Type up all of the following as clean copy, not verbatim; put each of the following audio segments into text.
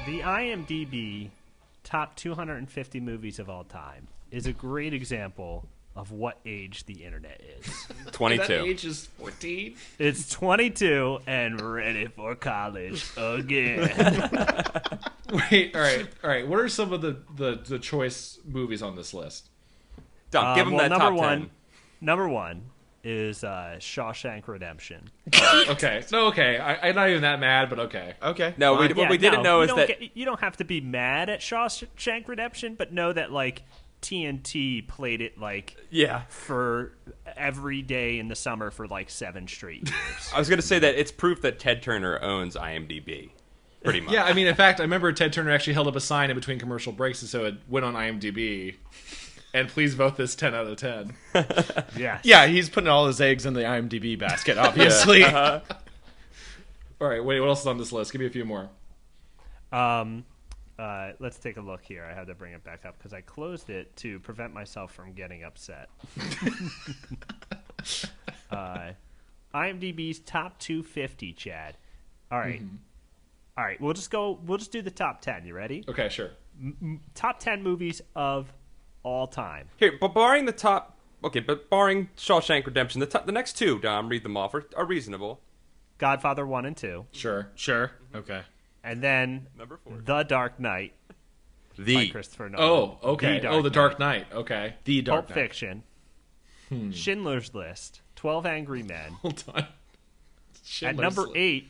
The IMDb top 250 movies of all time is a great example of what age the internet is. 22. That age is 14. It's 22 and ready for college again. Wait, all right. What are some of the choice movies on this list? Don't give him that top 10. Number one is Shawshank Redemption. Okay. No, okay. I'm not even that mad, but okay. Okay. No, what we didn't know is that... You don't have to be mad at Shawshank Redemption, but know that, like, TNT played it, like, for every day in the summer for, like, 7 straight years. I was going to say that it's proof that Ted Turner owns IMDb. Pretty much. Yeah, I mean, in fact, I remember Ted Turner actually held up a sign in between commercial breaks, and so it went on IMDb. And please vote this 10 out of 10. Yes. Yeah, he's putting all his eggs in the IMDb basket, obviously. All right, wait, what else is on this list? Give me a few more. Let's take a look here. I had to bring it back up because I closed it to prevent myself from getting upset. IMDb's top 250, Chad. All right. Mm-hmm. All right, we'll just do the top 10. You ready? Okay, sure. Top 10 movies of all time. Here, but barring Shawshank Redemption, the next two, Dom, read them off, are reasonable. Godfather 1 and 2. Sure. Okay. And then Number 4. The Dark Knight by Christopher Nolan. Oh, okay. The Dark Knight. Okay. The Dark Pulp Knight. Fiction. Schindler's List. 12 Angry Men. Hold on. At number 8,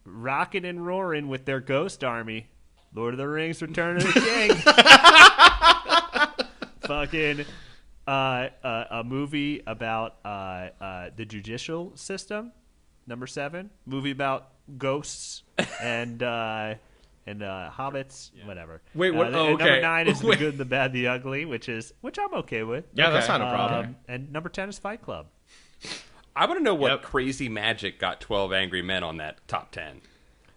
Rockin' and Roarin' with their ghost army. Lord of the Rings, Return of the King. Fucking a movie about the judicial system. Number 7, movie about ghosts and hobbits, whatever. Wait, what? Okay. Number 9 is Wait. The Good, the Bad, the Ugly, which I'm okay with. Yeah, that's Okay. not a problem. And number 10 is Fight Club. I want to know what Yep. crazy magic got 12 Angry Men on that top 10.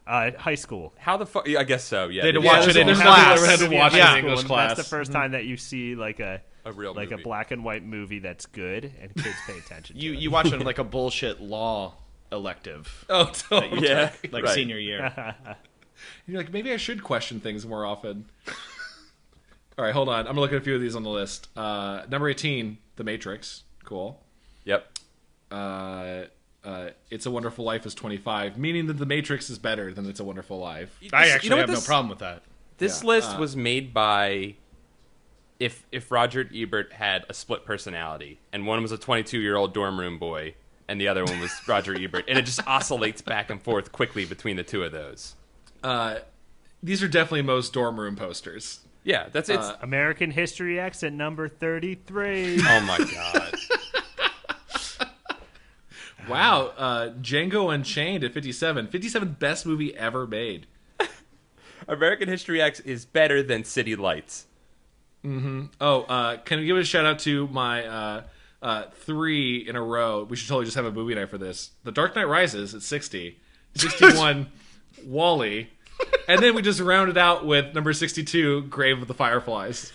High school. How the fuck? Yeah, I guess so, yeah. They had to Yeah, watch it in There's class. nothing that had to watch Yeah. in English And class. That's the first time that you see like a real like movie. a black and white movie that's good and kids pay attention to it. You watch it in like a bullshit law elective, Oh, totally. Yeah, like right. senior year. You're like, maybe I should question things more often. All right, hold on. I'm going to look at a few of these on the list. Number 18, The Matrix. Cool. Yep. It's a Wonderful Life is 25, meaning that The Matrix is better than It's a Wonderful Life. I actually what have no this- problem with that. This Yeah, list was made by if Roger Ebert had a split personality, and one was a 22-year-old dorm room boy, and the other one was Roger Ebert, and it just oscillates back and forth quickly between the two of those. These are definitely most dorm room posters. Yeah, that's it. American History X at number 33. Oh my god. Wow, Django Unchained at 57. 57th best movie ever made. American History X is better than City Lights. Oh, can we give a shout out to my 3 in a row? We should totally just have a movie night for this. The Dark Knight Rises at 60. 61, Wall-E. And then we just rounded out with number 62, Grave of the Fireflies.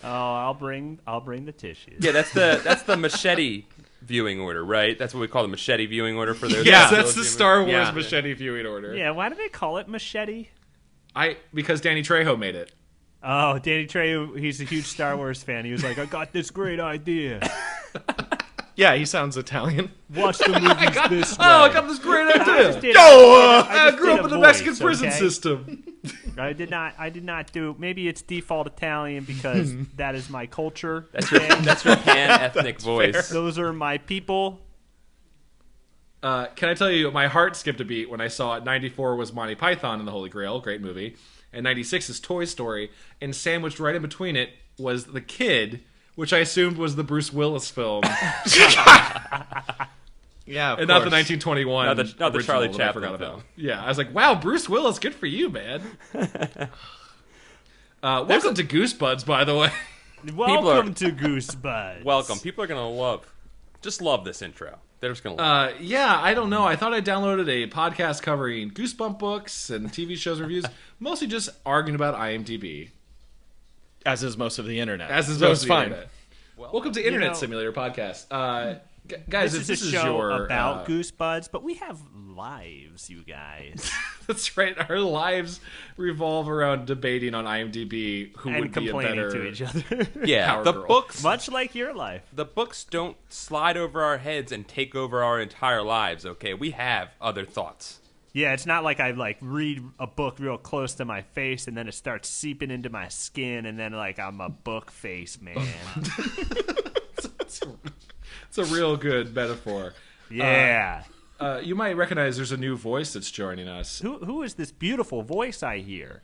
I'll bring the tissues. Yeah, that's the machete viewing order, right? That's what we call the machete viewing order for those. Yes, trilogy that's the movies. Star Wars Yeah. machete viewing order. Yeah, why do they call it machete? Because Danny Trejo made it. Oh, Danny Trejo, he's a huge Star Wars fan. He was like, I got this great idea. Yeah, he sounds Italian. Watch the movies this way. Oh, I got this great idea. I I grew up in the Mexican prison system. I did not do. Maybe it's default Italian because that is my culture. That's your pan-ethnic voice. Those are my people. Can I tell you, my heart skipped a beat when I saw it. 94 was Monty Python and the Holy Grail, great movie. And 96 is Toy Story. And sandwiched right in between it was The Kid, which I assumed was the Bruce Willis film. Yeah, of And not the course. 1921 Not the original Charlie that I Chaplin forgot about. film. Yeah, I was like, wow, Bruce Willis, good for you, man. Welcome to Goosebuds, by the way. Welcome to Goosebuds. Welcome. People are gonna love this intro. They're just gonna love it. Yeah, I don't know. I thought I downloaded a podcast covering Goosebump books and TV shows reviews, mostly just arguing about IMDb. As is most of the internet. As is So most it's of the fine. internet. Welcome to Internet know, Simulator Podcast. Guys, This if is a show your about Goosebuds, but we have lives, you guys. That's right. Our lives revolve around debating on IMDb who And would be a complaining better to each other. Yeah, Power the girl. books. Much like your life. The books don't slide over our heads and take over our entire lives. Okay, we have other thoughts. Yeah, it's not like I read a book real close to my face and then it starts seeping into my skin and then I'm a book face man. It's a real good metaphor. Yeah. You might recognize there's a new voice that's joining us. Who is this beautiful voice I hear?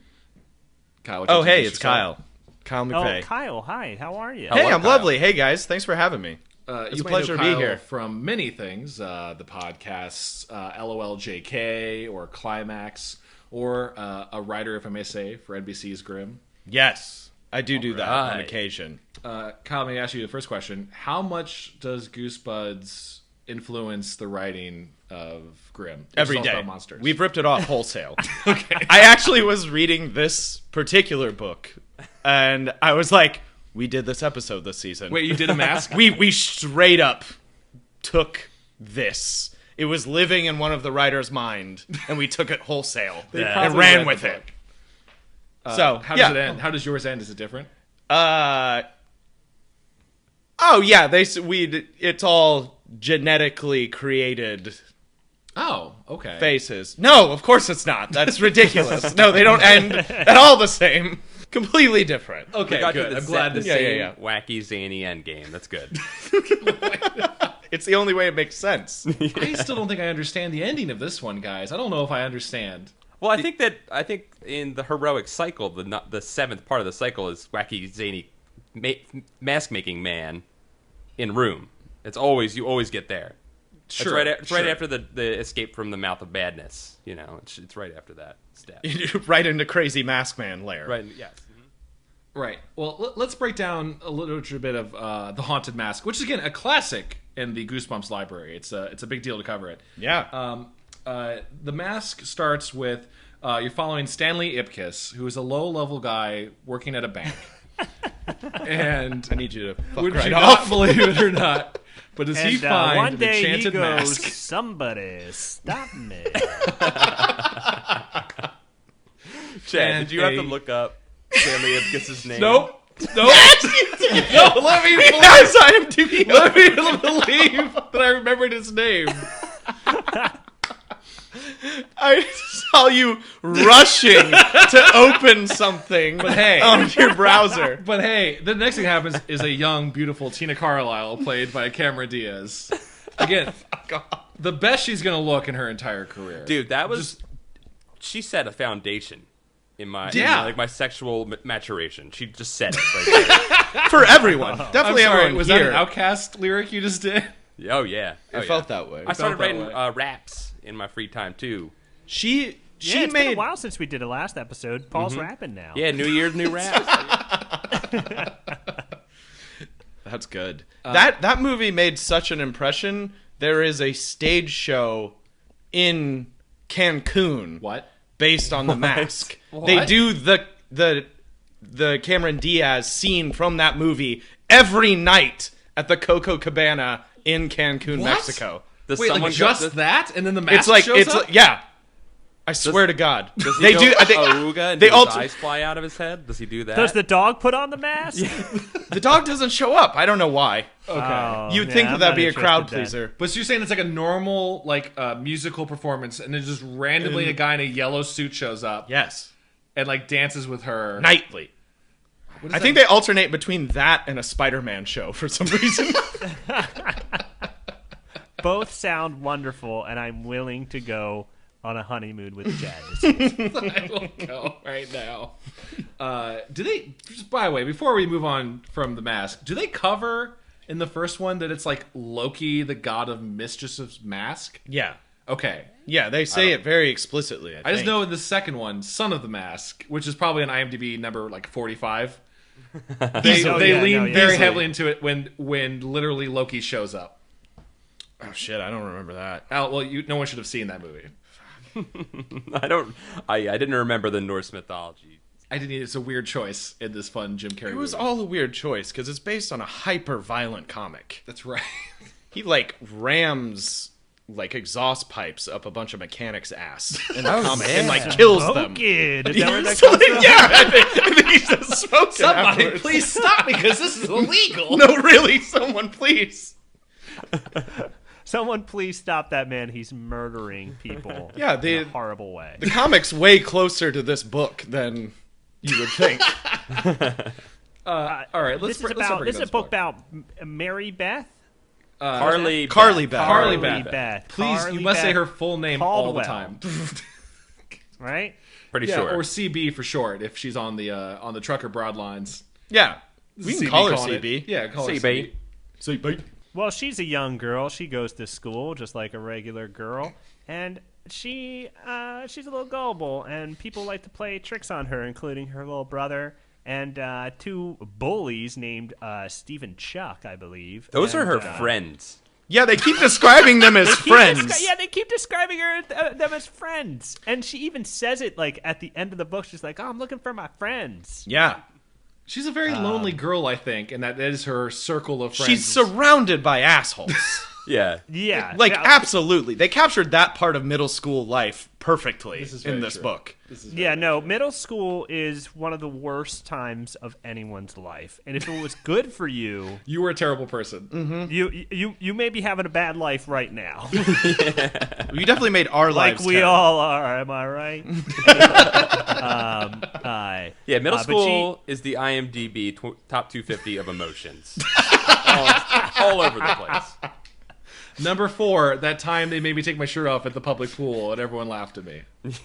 Kyle, Oh, hey, it's Kyle. Kyle Oh, McVey. Kyle, hi. How are you? Hey, Hello, I'm Kyle. lovely. Hey, guys. Thanks for having me. It's a might pleasure know to be Kyle here. from many things, the podcasts LOLJK or Climax, or a writer, if I may say, for NBC's Grimm. Yes, I do that on right. occasion. Kyle, let me ask you the first question. How much does Goosebuds influence the writing of Grimm? Which Every is also day. about monsters. We've ripped it off wholesale. Okay. I actually was reading this particular book, and I was like, we did this episode this season. Wait, you did a mask? We straight up took this. It was living in one of the writer's mind, and we took it wholesale and probably ran read with the it. book. So How does it end? How does yours end? Is it different? Oh yeah, it's all genetically created Oh, okay. faces. No, of course it's not. That's ridiculous. No, they don't end at all the same. Completely different. Okay, We got good. to I'm glad the to Yeah, same yeah. wacky zany end game. That's good. It's the only way it makes sense. I still don't think I understand the ending of this one, guys. I don't know if I understand. Well, I think in the heroic cycle, the seventh part of the cycle is wacky zany mask making man in room. You always get there. Sure, It's right after the escape from the mouth of badness. You know, it's right after that step. Right into crazy mask man lair. Right. Yes. Right. Well, let's break down a little bit of The Haunted Mask, which is, again, a classic in the Goosebumps library. It's a big deal to cover it. Yeah. The mask starts with you're following Stanley Ipkiss, who is a low-level guy working at a bank. And I need you to fuck would right you off. not believe it or not? But does he And find one the day he enchanted goes, mask? somebody stop me. Chad, did you have to look up Stanley Ipkiss's name? Nope. No, let me believe, Yes, IMDb. let me believe that I remembered his name. I saw you rushing to open something hey. on your browser. But hey, the next thing happens is a young, beautiful Tina Carlisle, played by Cameron Diaz. Again, the best she's going to look in her entire career. Dude, that was she set a foundation in my my sexual maturation. She just said it right there. For everyone. I'm Definitely sorry, everyone was here. that an Outcast lyric you just did? Oh yeah, It felt that way. I started felt that writing way. raps in my free time too. She Yeah, it's been made a while since we did a last episode. Paul's rapping now. Yeah, New Year's, new raps. That's good. That movie made such an impression. There is a stage show in Cancun What? based on The Mask. What? They do the Cameron Diaz scene from that movie every night at the Coco Cabana in Cancun, What? Mexico. Does Wait, someone like just go, that, and then the mask It's like shows up? yeah. I swear to God, does he they go do. I think Aruga and they his also eyes fly out of his head? Does he do that? Does the dog put on the mask? the dog doesn't show up. I don't know why. Okay. Oh, You'd yeah, think I'm that'd not be a crowd interested then. pleaser. But so you're saying it's like a normal musical performance, and then just randomly a guy in a yellow suit shows up Yes, and dances with her. nightly. What is I think they alternate between that and a Spider-Man show for some reason. Both sound wonderful, and I'm willing to go on a honeymoon with Chad. I will go right now. Do they? Just by the way, before we move on from The Mask, do they cover in the first one that it's like Loki, the god of mischievous mask? Yeah. Okay. Yeah, they say it very explicitly. I just know in the second one, Son of the Mask, which is probably an IMDb number 45. They lean very heavily into it when literally Loki shows up. Oh shit, I don't remember that. Well, no one should have seen that movie. I didn't remember the Norse mythology. I didn't. It's a weird choice in this fun Jim Carrey. It was movie. all a weird choice because it's based on a hyper-violent comic. That's right. He rams like exhaust pipes up a bunch of mechanics' ass in the comic and like kills them. Is that where that comes from? Yeah, I think he's just smoking. Somebody, afterwards. please stop me because this is illegal. No, really, someone please. Someone please stop that man. He's murdering people in a horrible way. The comic's way closer to this book than you would think. All right, this is a book about Mary Beth. Carly Beth. Carly Beth. Beth. Please, Carly you must say Beth her full name all the Caldwell. time. Right? Pretty Yeah, sure. or CB for short if she's on the trucker broadlines. Yeah, we can call her calling CB. it. Yeah, call her CB. CB. Well, she's a young girl. She goes to school just like a regular girl, and she's a little gullible, and people like to play tricks on her, including her little brother and two bullies named Steve and Chuck, I believe. Those are her friends. Yeah, they keep describing them as friends. They keep describing them as friends, and she even says it like at the end of the book. She's like, "Oh, I'm looking for my friends." Yeah. She's a very lonely girl, I think, and that is her circle of friends. She's surrounded by assholes. Yeah. Yeah, Like, yeah. absolutely. They captured that part of middle school life perfectly in this book. Middle school is one of the worst times of anyone's life, and if it was good for you, You were a terrible person. Mm-hmm. you may be having a bad life right now, You definitely made our like lives we terrible. all are. Am I right? Yeah, middle school is the IMDb top 250 of emotions. all over the place. Number 4, that time they made me take my shirt off at the public pool and everyone laughed at me.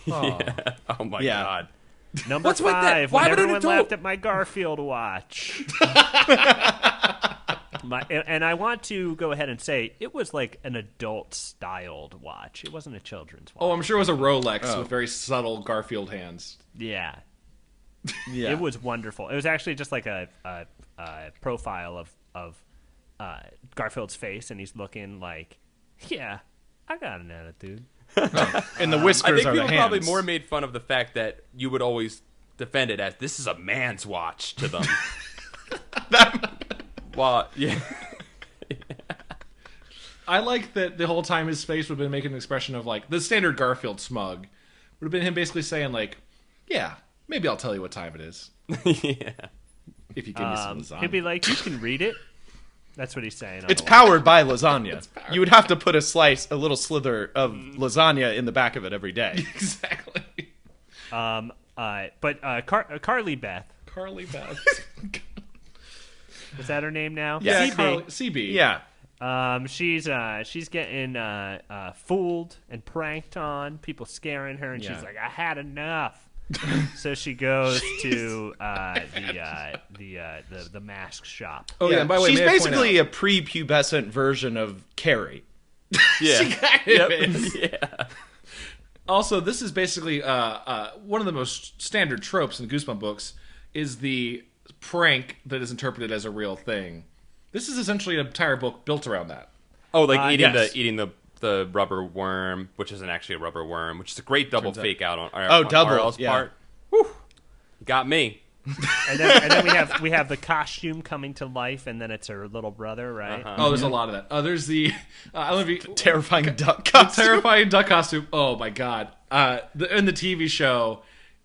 Yeah. Oh my god. Number What's with that? 5, Why when would an everyone adult- laughed at my Garfield watch. And I want to go ahead and say it was like an adult-styled watch. It wasn't a children's watch. Oh, I'm sure it was a Rolex with very subtle Garfield hands. Yeah. Yeah. It was wonderful. It was actually just like a profile of Garfield's face, and he's looking like, yeah, I got an attitude. And the I whiskers think are the people hands. probably more made fun of the fact that you would always defend it as this is a man's watch to them. Well, yeah. I like that the whole time his face would have been making an expression of like the standard Garfield smug. Would have been him basically saying like, yeah, maybe I'll tell you what time it is. Yeah. If you give me some lasagna. He'd be like, you can read it. That's what he's saying. It's powered by lasagna. You would have to put a little slither of lasagna in the back of it every day. Exactly. But Carly Beth, Carly Beth. is that her name now? Yeah, CB. Carly, CB. Yeah. She's getting fooled and pranked on, people scaring her, and Yeah. she's like, I had enough. So she goes to the mask shop. Oh yeah. And by the way, she's may I point basically out- a prepubescent version of Carrie. Yeah. Yeah. Also, this is basically one of the most standard tropes in Goosebumps books is the prank that is interpreted as a real thing. This is essentially an entire book built around that. Oh, like yes. eating the rubber worm, which isn't actually a rubber worm, which is a great double fake out on double, RL's yeah. part. Whew. Got me. And then we have the costume coming to life, and then it's her little brother, right? Oh, there's a lot of that. There's the I don't know if you, Terrifying duck costume. terrifying duck costume. Oh my god! In the TV show,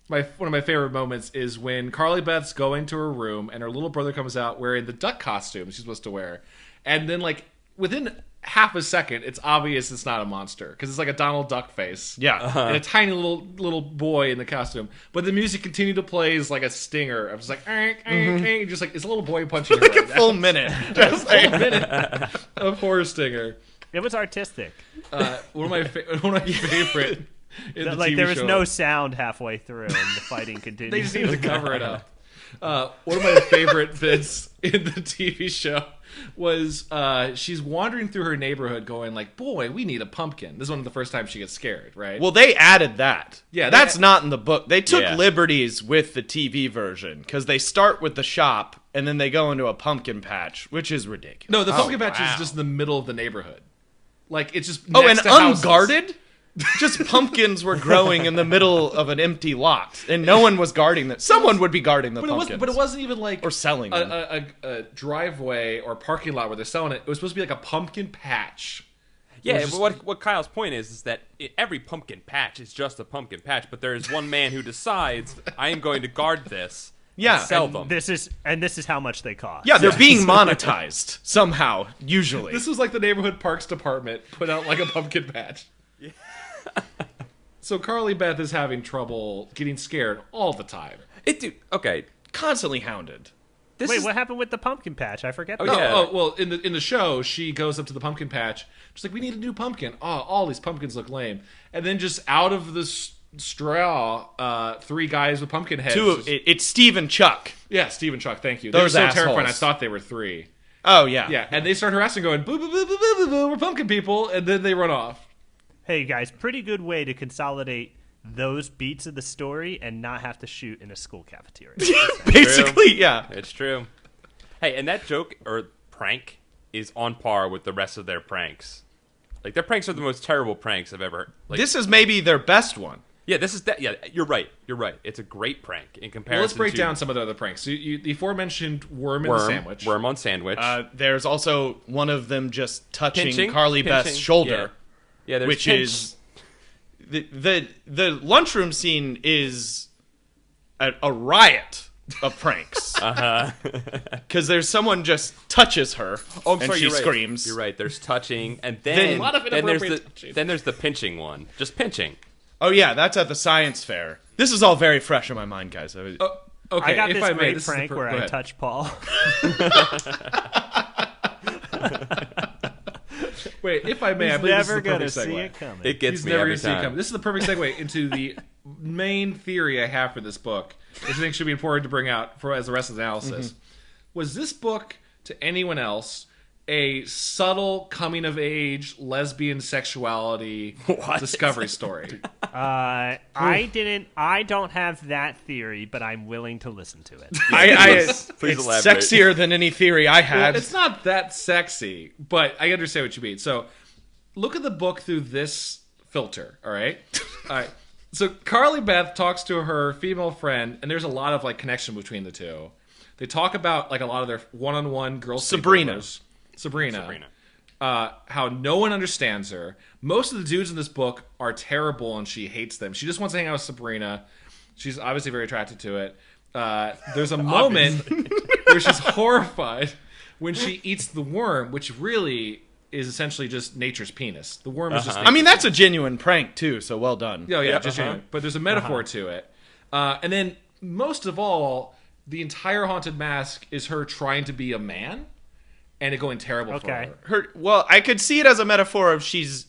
one of my favorite moments is when Carly Beth's going to her room and her little brother comes out wearing the duck costume she's supposed to wear, and then like within half a second, it's obvious it's not a monster because it's like a Donald Duck face. Yeah. And a tiny little boy in the costume, but the music continued to play as like a stinger. I was like, just like it's a little boy punching her Like a right now. full minute. Just A minute of horror stinger. It was artistic. One of my favorite. In the Like TV there was show. no sound halfway through, and the fighting continued. They just needed to cover it up. One of my favorite bits in the TV show was she's wandering through her neighborhood going like, boy, we need a pumpkin. This is one of the first times she gets scared, right? Well, they added that. Yeah, that's not in the book. They took Yeah. liberties with the TV version because they start with the shop and then they go into a pumpkin patch, which is ridiculous. no, the pumpkin patch is just in the middle of the neighborhood. Like, it's just Oh, next and to houses. unguarded? Just pumpkins were growing in the middle of an empty lot, and no one was guarding them. Someone would be guarding the pumpkins. But it wasn't even like Or selling them. a driveway or parking lot where they're selling it. It was supposed to be like a pumpkin patch Yeah, but what Kyle's point is that every pumpkin patch is just a pumpkin patch, but there is one man who decides, I am going to guard this and sell them. This is how much they cost. Yeah, they're being monetized somehow, usually. This was like the neighborhood parks department put out like a pumpkin patch. Yeah. So Carly Beth is having trouble getting scared all the time. Okay. Constantly hounded. Wait, what happened with the pumpkin patch? I forget. Well, in the show, she goes up to the pumpkin patch. She's like, "We need a new pumpkin. Oh, all these pumpkins look lame." And then just out of the straw, 3 guys with pumpkin heads. It's Steve and Chuck. Yeah, Steve and Chuck. Thank you. Those they were so assholes. terrifying. I thought they were 3. Oh yeah. Yeah, and they start harassing, going, "Boo, boo, boo, boo, boo, boo, boo, we're pumpkin people," and then they run off. Hey guys, pretty good way to consolidate those beats of the story and not have to shoot in a school cafeteria. Basically, yeah. It's true. Hey, and that joke or prank is on par with the rest of their pranks. Like, their pranks are the most terrible pranks I've ever. Like, This is maybe their best one. yeah, this is that. Yeah, you're right. It's a great prank in comparison. Well, let's break to down some of the other pranks. So the aforementioned worm in the sandwich. Worm on sandwich. There's also one of them just touching Pinching, Carly Beth's shoulder, yeah, there's which pinch. is the lunchroom scene is a riot of pranks. Because there's someone just touches her, and sorry, she you're right. screams. You're right. There's touching, and then a lot of there's inappropriate there's the pinching one. Just pinching. Oh yeah, that's at the science fair. This is all very fresh in my mind, guys. Okay, I got if this I may, great this is prank where go I ahead. touch Paul. Wait, if I may, I He's believe this is never the gonna perfect see segue. it coming. It gets He's me never every going to see it time. coming. This is the perfect segue into the main theory I have for this book, which I think should be important to bring out as the rest of the analysis. Was this book, to anyone else, a subtle coming-of-age lesbian sexuality discovery story? I don't have that theory, but I'm willing to listen to it. Please it's elaborate. sexier than any theory I had. Well, it's not that sexy, but I understand what you mean. So, look at the book through this filter, all right? All right. So, Carly Beth talks to her female friend, and there's a lot of, like, connection between the two. They talk about, like, a lot of their one-on-one girl Sabrina. Sabrina. How no one understands her. Most of the dudes in this book are terrible, and she hates them. She just wants to hang out with Sabrina. She's obviously very attracted to it. There's a moment where she's horrified when she eats the worm, which really is essentially just nature's penis. The worm is just I mean, that's a genuine prank too. So well done. Oh, yeah, just genuine. But there's a metaphor to it. And then, most of all, the entire Haunted Mask is her trying to be a man, and it going terrible for her. Well, I could see it as a metaphor of she's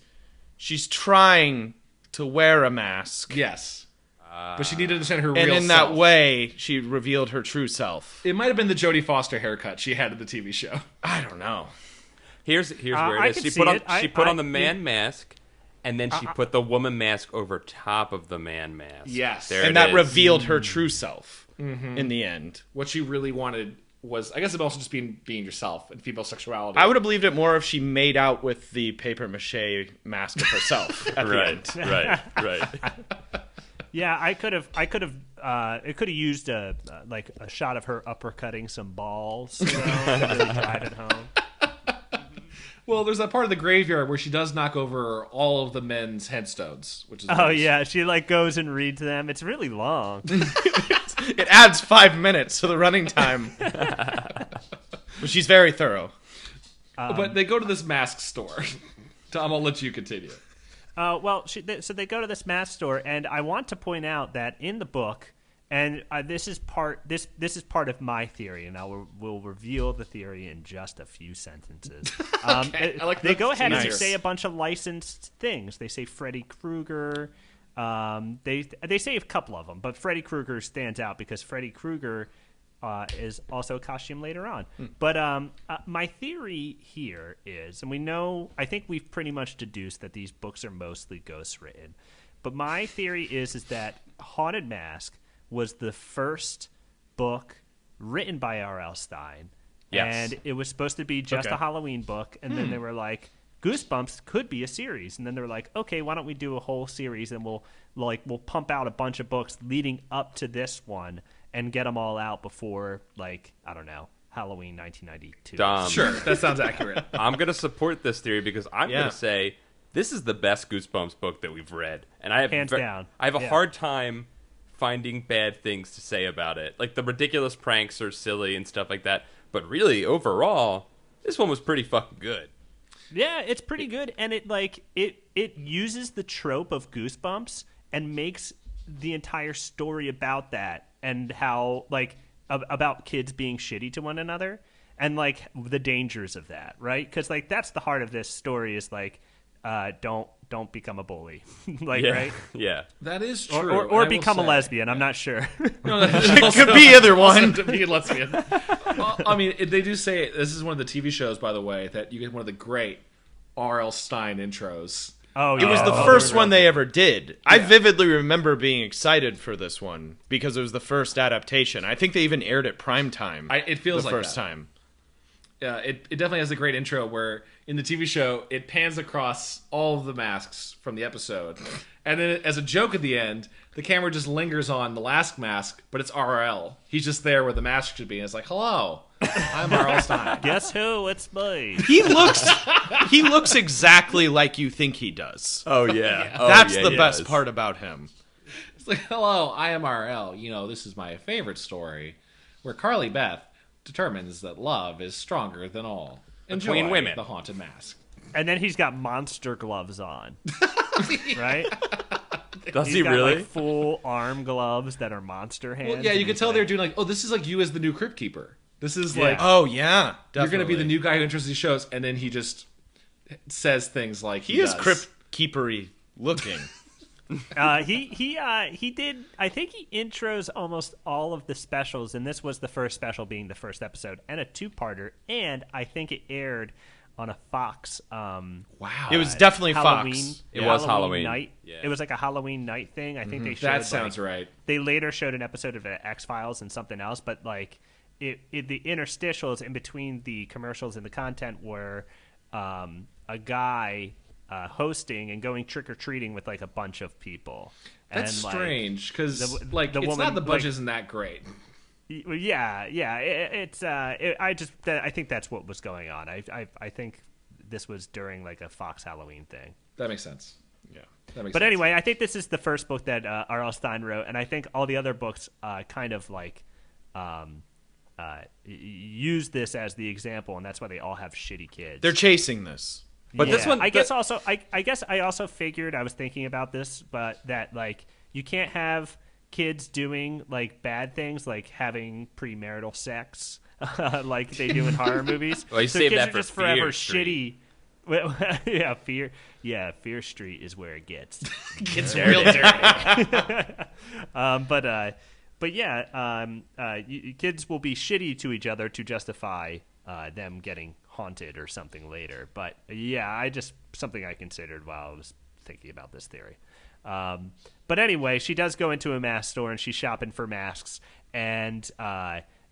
trying to wear a mask. Yes. But she needed to understand her And real in self. that way, she revealed her true self. It might have been the Jodie Foster haircut she had in the TV show. I don't know. Here's where I it is. can She see put on it. put on the man mask, and then she put the woman mask over top of the man mask. Yes. There And it that is. revealed her true self in the end. What she really wanted was, I guess, it also just being yourself and female sexuality. I would have believed it more if she made out with the paper mache mask of herself at the end. right. Yeah, I could have. It could have used a shot of her uppercutting some balls, to really drive it home. Well, there's that part of the graveyard where she does knock over all of the men's headstones, which is Oh nice. yeah, she goes and reads them. It's really long. It adds 5 minutes to the running time. But she's very thorough. But they go to this mask store. Tom, I'll let you continue. Well, so they go to this mask store, and I want to point out that in the book, and this is part of my theory, and we'll reveal the theory in just a few sentences. Okay, I like they go ahead and nice. say a bunch of licensed things. They say Freddy Krueger. They say a couple of them, but Freddy Krueger stands out because Freddy Krueger is also a costume later on. But my theory here is, and I think we've pretty much deduced that these books are mostly ghost written. But my theory is that Haunted Mask was the first book written by R.L. Stein. Yes. And it was supposed to be just a Halloween book. And then they were like, Goosebumps could be a series. And then they were like, okay, why don't we do a whole series and we'll pump out a bunch of books leading up to this one and get them all out before, I don't know, Halloween 1992. Dom. Sure, that sounds accurate. I'm going to support this theory because I'm Yeah. going to say this is the best Goosebumps book that we've read. And I have Hands down. I have a Yeah. hard time finding bad things to say about it. Like, the ridiculous pranks are silly and stuff like that. But really, overall, this one was pretty fucking good. Yeah, it's pretty good, and it uses the trope of Goosebumps and makes the entire story about that and how about kids being shitty to one another and the dangers of that, right? Because that's the heart of this story is don't become a bully, Yeah. Right? Yeah. That is true. Or and I will become a say- lesbian. I'm not sure. No, it Could be either one. To be a lesbian. Well, I mean, they do say this is one of the TV shows, by the way, that you get one of the great R.L. Stein intros. Oh, It was the first one they ever did. I vividly remember being excited for this one because it was the first adaptation. I think they even aired it primetime. It feels the like first that. time. It definitely has a great intro where in the TV show it pans across all of the masks from the episode, and then as a joke at the end, the camera just lingers on the last mask, but it's RL. He's just there where the mask should be, and it's like, "Hello, I'm RL Stein." Guess who? It's me. He looks exactly like you think he does. Oh, yeah. Oh, That's yeah, the he best does. part about him. It's like, "Hello, I am RL. You know, this is my favorite story, where Carly Beth determines that love is stronger than all. Enjoy Between women. the haunted mask." And then he's got monster gloves on, right? Does He's he got, really? full arm gloves that are monster hands. Well, yeah, you and could he's tell like- they're doing like, "Oh, this is like you as the new Crypt Keeper. This is Yeah. like Oh yeah, you're going to be definitely. the new guy who introduces shows," and then he just says things like He is does. crypt keepery looking. He did. I think he intros almost all of the specials, and this was the first special, being the first episode, and a two-parter. And I think it aired on a Fox. Wow. It was definitely Halloween. Fox. It was Halloween. night. Yeah. It was like a Halloween night thing. I think they showed. That sounds right. They later showed an episode of the X-Files and something else, but the interstitials in between the commercials and the content were a guy hosting and going trick-or-treating with a bunch of people. That's and, strange because the it's woman, not the budget isn't that great. Yeah. I think that's what was going on. I think this was during a Fox Halloween thing. That makes sense. Yeah. That makes But sense. anyway, I think this is the first book that R.L. Stein wrote, and I think all the other books kind of use this as the example, and that's why they all have shitty kids. They're chasing this. But this one, I guess also, I guess I also figured, I was thinking about this, but that you can't have kids doing bad things like having premarital sex, like they do in horror movies. Well, you so save kids that are for just forever Fear Street. shitty. Fear Street is where it gets. It's real dirty. But kids will be shitty to each other to justify them getting haunted or something later. But yeah, something I considered while I was thinking about this theory. But anyway, she does go into a mask store and she's shopping for masks, and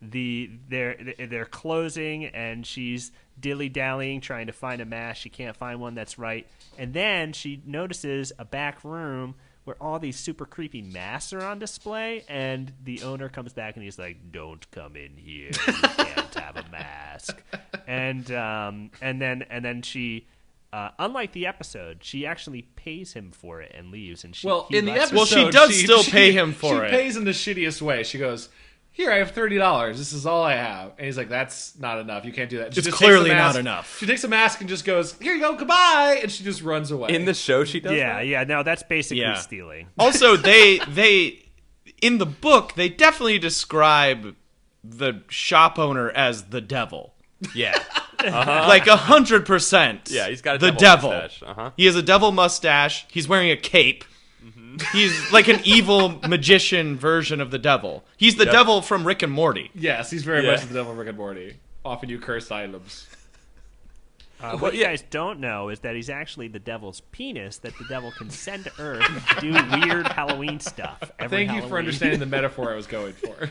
they're closing, and she's dilly-dallying trying to find a mask. She can't find one that's right, and then she notices a back room where all these super creepy masks are on display, and the owner comes back and he's like, "Don't come in here. You can't have a mask." And then she, unlike the episode, she actually pays him for it and leaves. And he in the lets her- episode, Well, she does still pay him for it. She pays in the shittiest way. She goes, "Here, I have $30. This is all I have." And he's like, "That's not enough. You can't do that." She It's just clearly takes the not mask- enough. She takes a mask and just goes, "Here you go, goodbye," and she just runs away. in the show, she does that? yeah, no, that's basically Yeah. stealing. Also, they in the book they definitely describe the shop owner as the devil. Yeah. Like 100%. Yeah, he's got a the devil devil. mustache. Uh-huh. He has a devil mustache. He's wearing a cape. He's like an evil magician version of the devil. He's the devil from Rick and Morty. Yes, he's very Yeah. much the devil of Rick and Morty. Often you cursed items. What you guys don't know is that he's actually the devil's penis that the devil can send to Earth to do weird Halloween stuff. Every Thank you for Halloween. understanding the metaphor I was going for.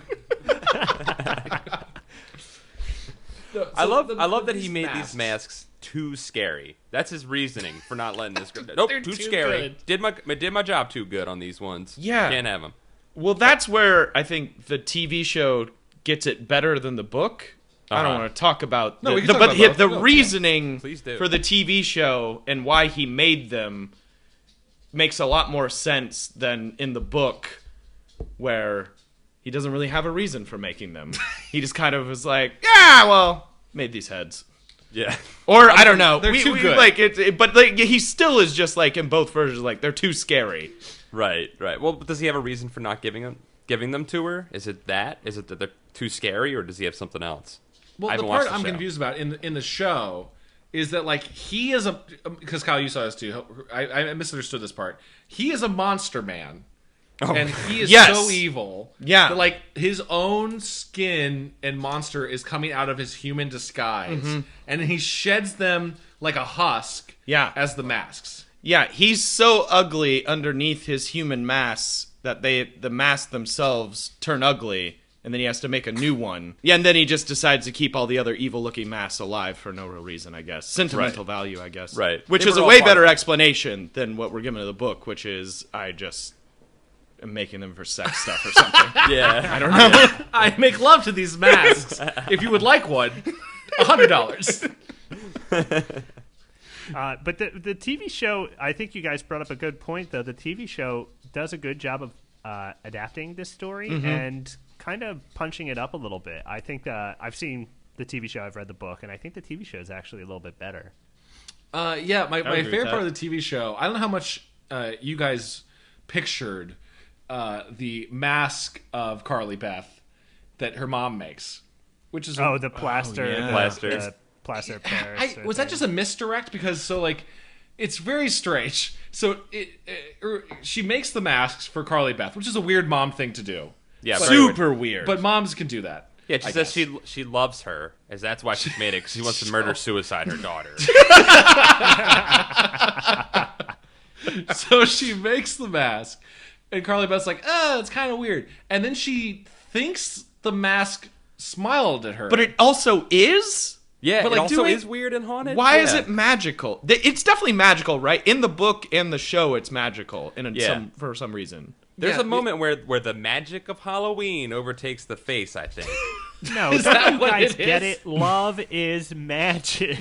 I love that he made these masks too scary. That's his reasoning for not letting this go. Nope, They're too too scary. good. Did my job too good on these ones. Yeah. Can't have them. Well, that's where I think the TV show gets it better than the book, I don't want to talk about No, we can talk about both. the Go. reasoning Please do. for the TV show and why he made them makes a lot more sense than in the book, where he doesn't really have a reason for making them. He just kind of was like, yeah, well, made these heads. Yeah. Or I don't know. They're too good. Like but like he still is just like in both versions, like they're too scary. Right. Well, does he have a reason for not giving them to her? Is it that? Is it that they're too scary, or does he have something else? Well, I the haven't part watched I'm show. confused about in the show is that like he is a because Kyle, you saw this too. I misunderstood this part. He is a monster man. And he is Yes. so evil Yeah. that like his own skin and monster is coming out of his human disguise, and he sheds them like a husk. Yeah. as the masks. Yeah, he's so ugly underneath his human masks that the masks themselves turn ugly, and then he has to make a new one. Yeah, and then he just decides to keep all the other evil-looking masks alive for no real reason, I guess. Sentimental value, I guess. Right. Which They is were a all way part better of it. explanation than what we're given in the book, which is I just am making them for sex stuff or something. Yeah. I don't know. I make love to these masks. If you would like one, $100. But the TV show, I think you guys brought up a good point, though. The TV show does a good job of adapting this story and kind of punching it up a little bit. I think I've seen the TV show, I've read the book, and I think the TV show is actually a little bit better. Yeah, my agree with favorite that. part of the TV show, I don't know how much you guys pictured the mask of Carly Beth that her mom makes, which is The plaster. yeah. The plaster of Paris. was that just a misdirect? Because so like it's very strange. So she makes the masks for Carly Beth, which is a weird mom thing to do. Yeah. But- very weird. Super weird. But moms can do that. Yeah, she I says guess. she loves her, as that's why she's made it, because she wants to murder suicide her daughter. So she makes the mask, and Carly Beth's like, it's kind of weird. And then she thinks the mask smiled at her. But it also is? Yeah, But, it like, also doing- is weird and haunted. Why Yeah. is it magical? It's definitely magical, right? In the book and the show, it's magical for some reason. There's Yeah, a moment where the magic of Halloween overtakes the face, I think. No, Is don't that you what guys it get is? it? Love is magic.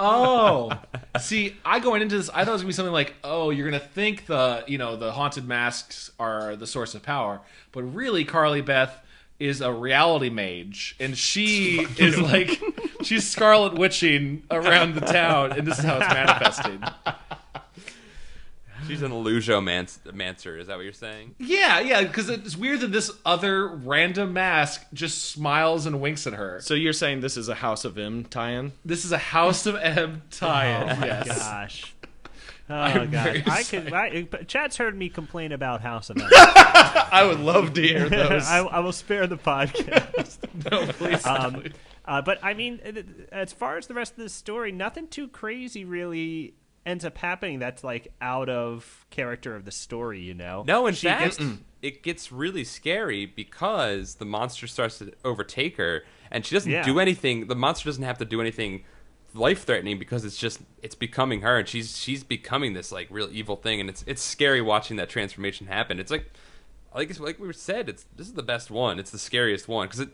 Oh. See, I going into this, I thought it was gonna be something like, you're gonna think the haunted masks are the source of power, but really Carly Beth is a reality mage, and she is like she's Scarlet Witching around the town, and this is how it's manifesting. She's an illusiomancer, is that what you're saying? Yeah, because it's weird that this other random mask just smiles and winks at her. So you're saying this is a House of M tie-in? This is a House of M tie-in. Yes. Gosh. Oh, I'm very God. Chad's heard me complain about House of M. I would love to hear those. I will spare the podcast. No, please. But I mean, as far as the rest of the story, nothing too crazy really ends up happening that's like out of character of the story, you know? No, in fact, it gets really scary because the monster starts to overtake her, and she doesn't do anything. The monster doesn't have to do anything life-threatening because it's becoming her, and she's becoming this like real evil thing, and it's scary watching that transformation happen. It's like we said, this is the best one. It's the scariest one because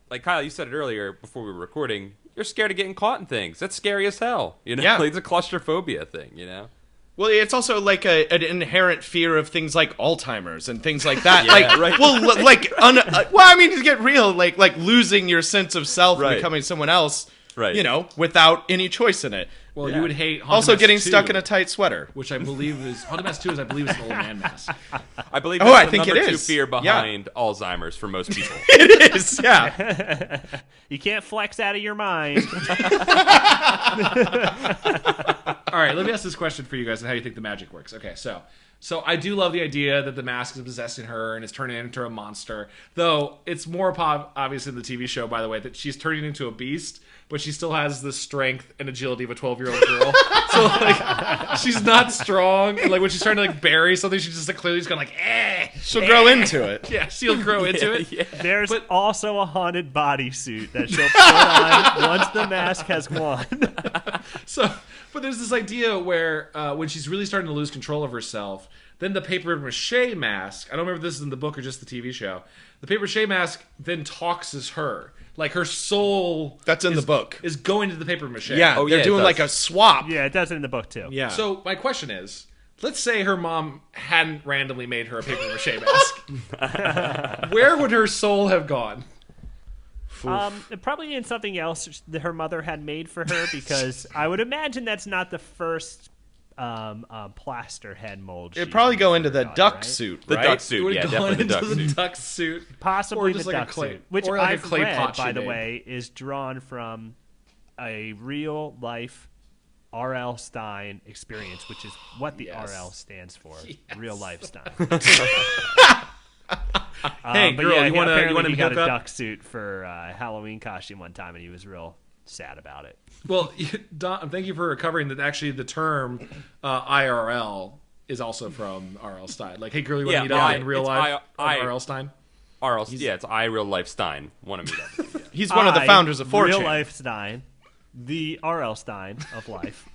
like Kyle, you said it earlier before we were recording. You're scared of getting caught in things. That's scary as hell. You know, Yeah. Like, it's a claustrophobia thing. You know. Well, it's also like an inherent fear of things like Alzheimer's and things like that. Yeah, like, right. well, well, I mean, to get real, like losing your sense of self and Right. becoming someone else, Right. you know, without any choice in it. Well, Yeah. you would hate Haunted Also, Mask getting 2, stuck in a tight sweater. which I believe is Haunted Mask 2 is an old man mask. I believe Oh, that's I the think number it 2 is. fear Yeah. behind Alzheimer's for most people. It is, yeah. You can't flex out of your mind. All right, let me ask this question for you guys and how you think the magic works. Okay, so I do love the idea that the mask is possessing her and is turning into a monster. Though it's more obvious in the TV show, by the way, that she's turning into a beast, but she still has the strength and agility of a 12-year-old girl. So like, she's not strong. And, like when she's trying to like bury something, she's just like clearly just going like, She'll grow into it. yeah, she'll grow into it. Yeah. There's also a haunted bodysuit that she'll put on once the mask has won. So, But there's this idea where when she's really starting to lose control of herself, then the paper mache mask, I don't remember if this is in the book or just the TV show, the paper mache mask then talks as her. Like her soul That's in the book. is going to the paper mache. Yeah, Oh, they're yeah, it doing does. like a swap. Yeah, it does it in the book too. Yeah. So my question is, let's say her mom hadn't randomly made her a paper mache mask. Where would her soul have gone? Probably in something else that her mother had made for her, because I would imagine that's not the first plaster head mold. It'd she probably go used into for her the daughter, duck right? suit, The right? duck It suit, would yeah, have gone definitely the into duck the suit. duck suit. Possibly Or just the like a duck clay- suit, which or like a I've clay read, pot she by the made. way, is drawn from a real life R.L. Stein experience, which is what the Yes. R.L. stands for. Yes. Real life Stein. Hey, but girl, yeah, you wanna apparently he got a hook up? duck suit for Halloween costume one time, and he was real sad about it. Well, Don, thank you for covering that. Actually, the term IRL is also from R.L. Stein. Like, hey, girl, you want to Yeah, meet up in real it's life? I- R.L. Stein. It's I Real Life Stein. Want to meet up with you. He's one of the founders of 4chan. Real life Stein, the R.L. Stein of life.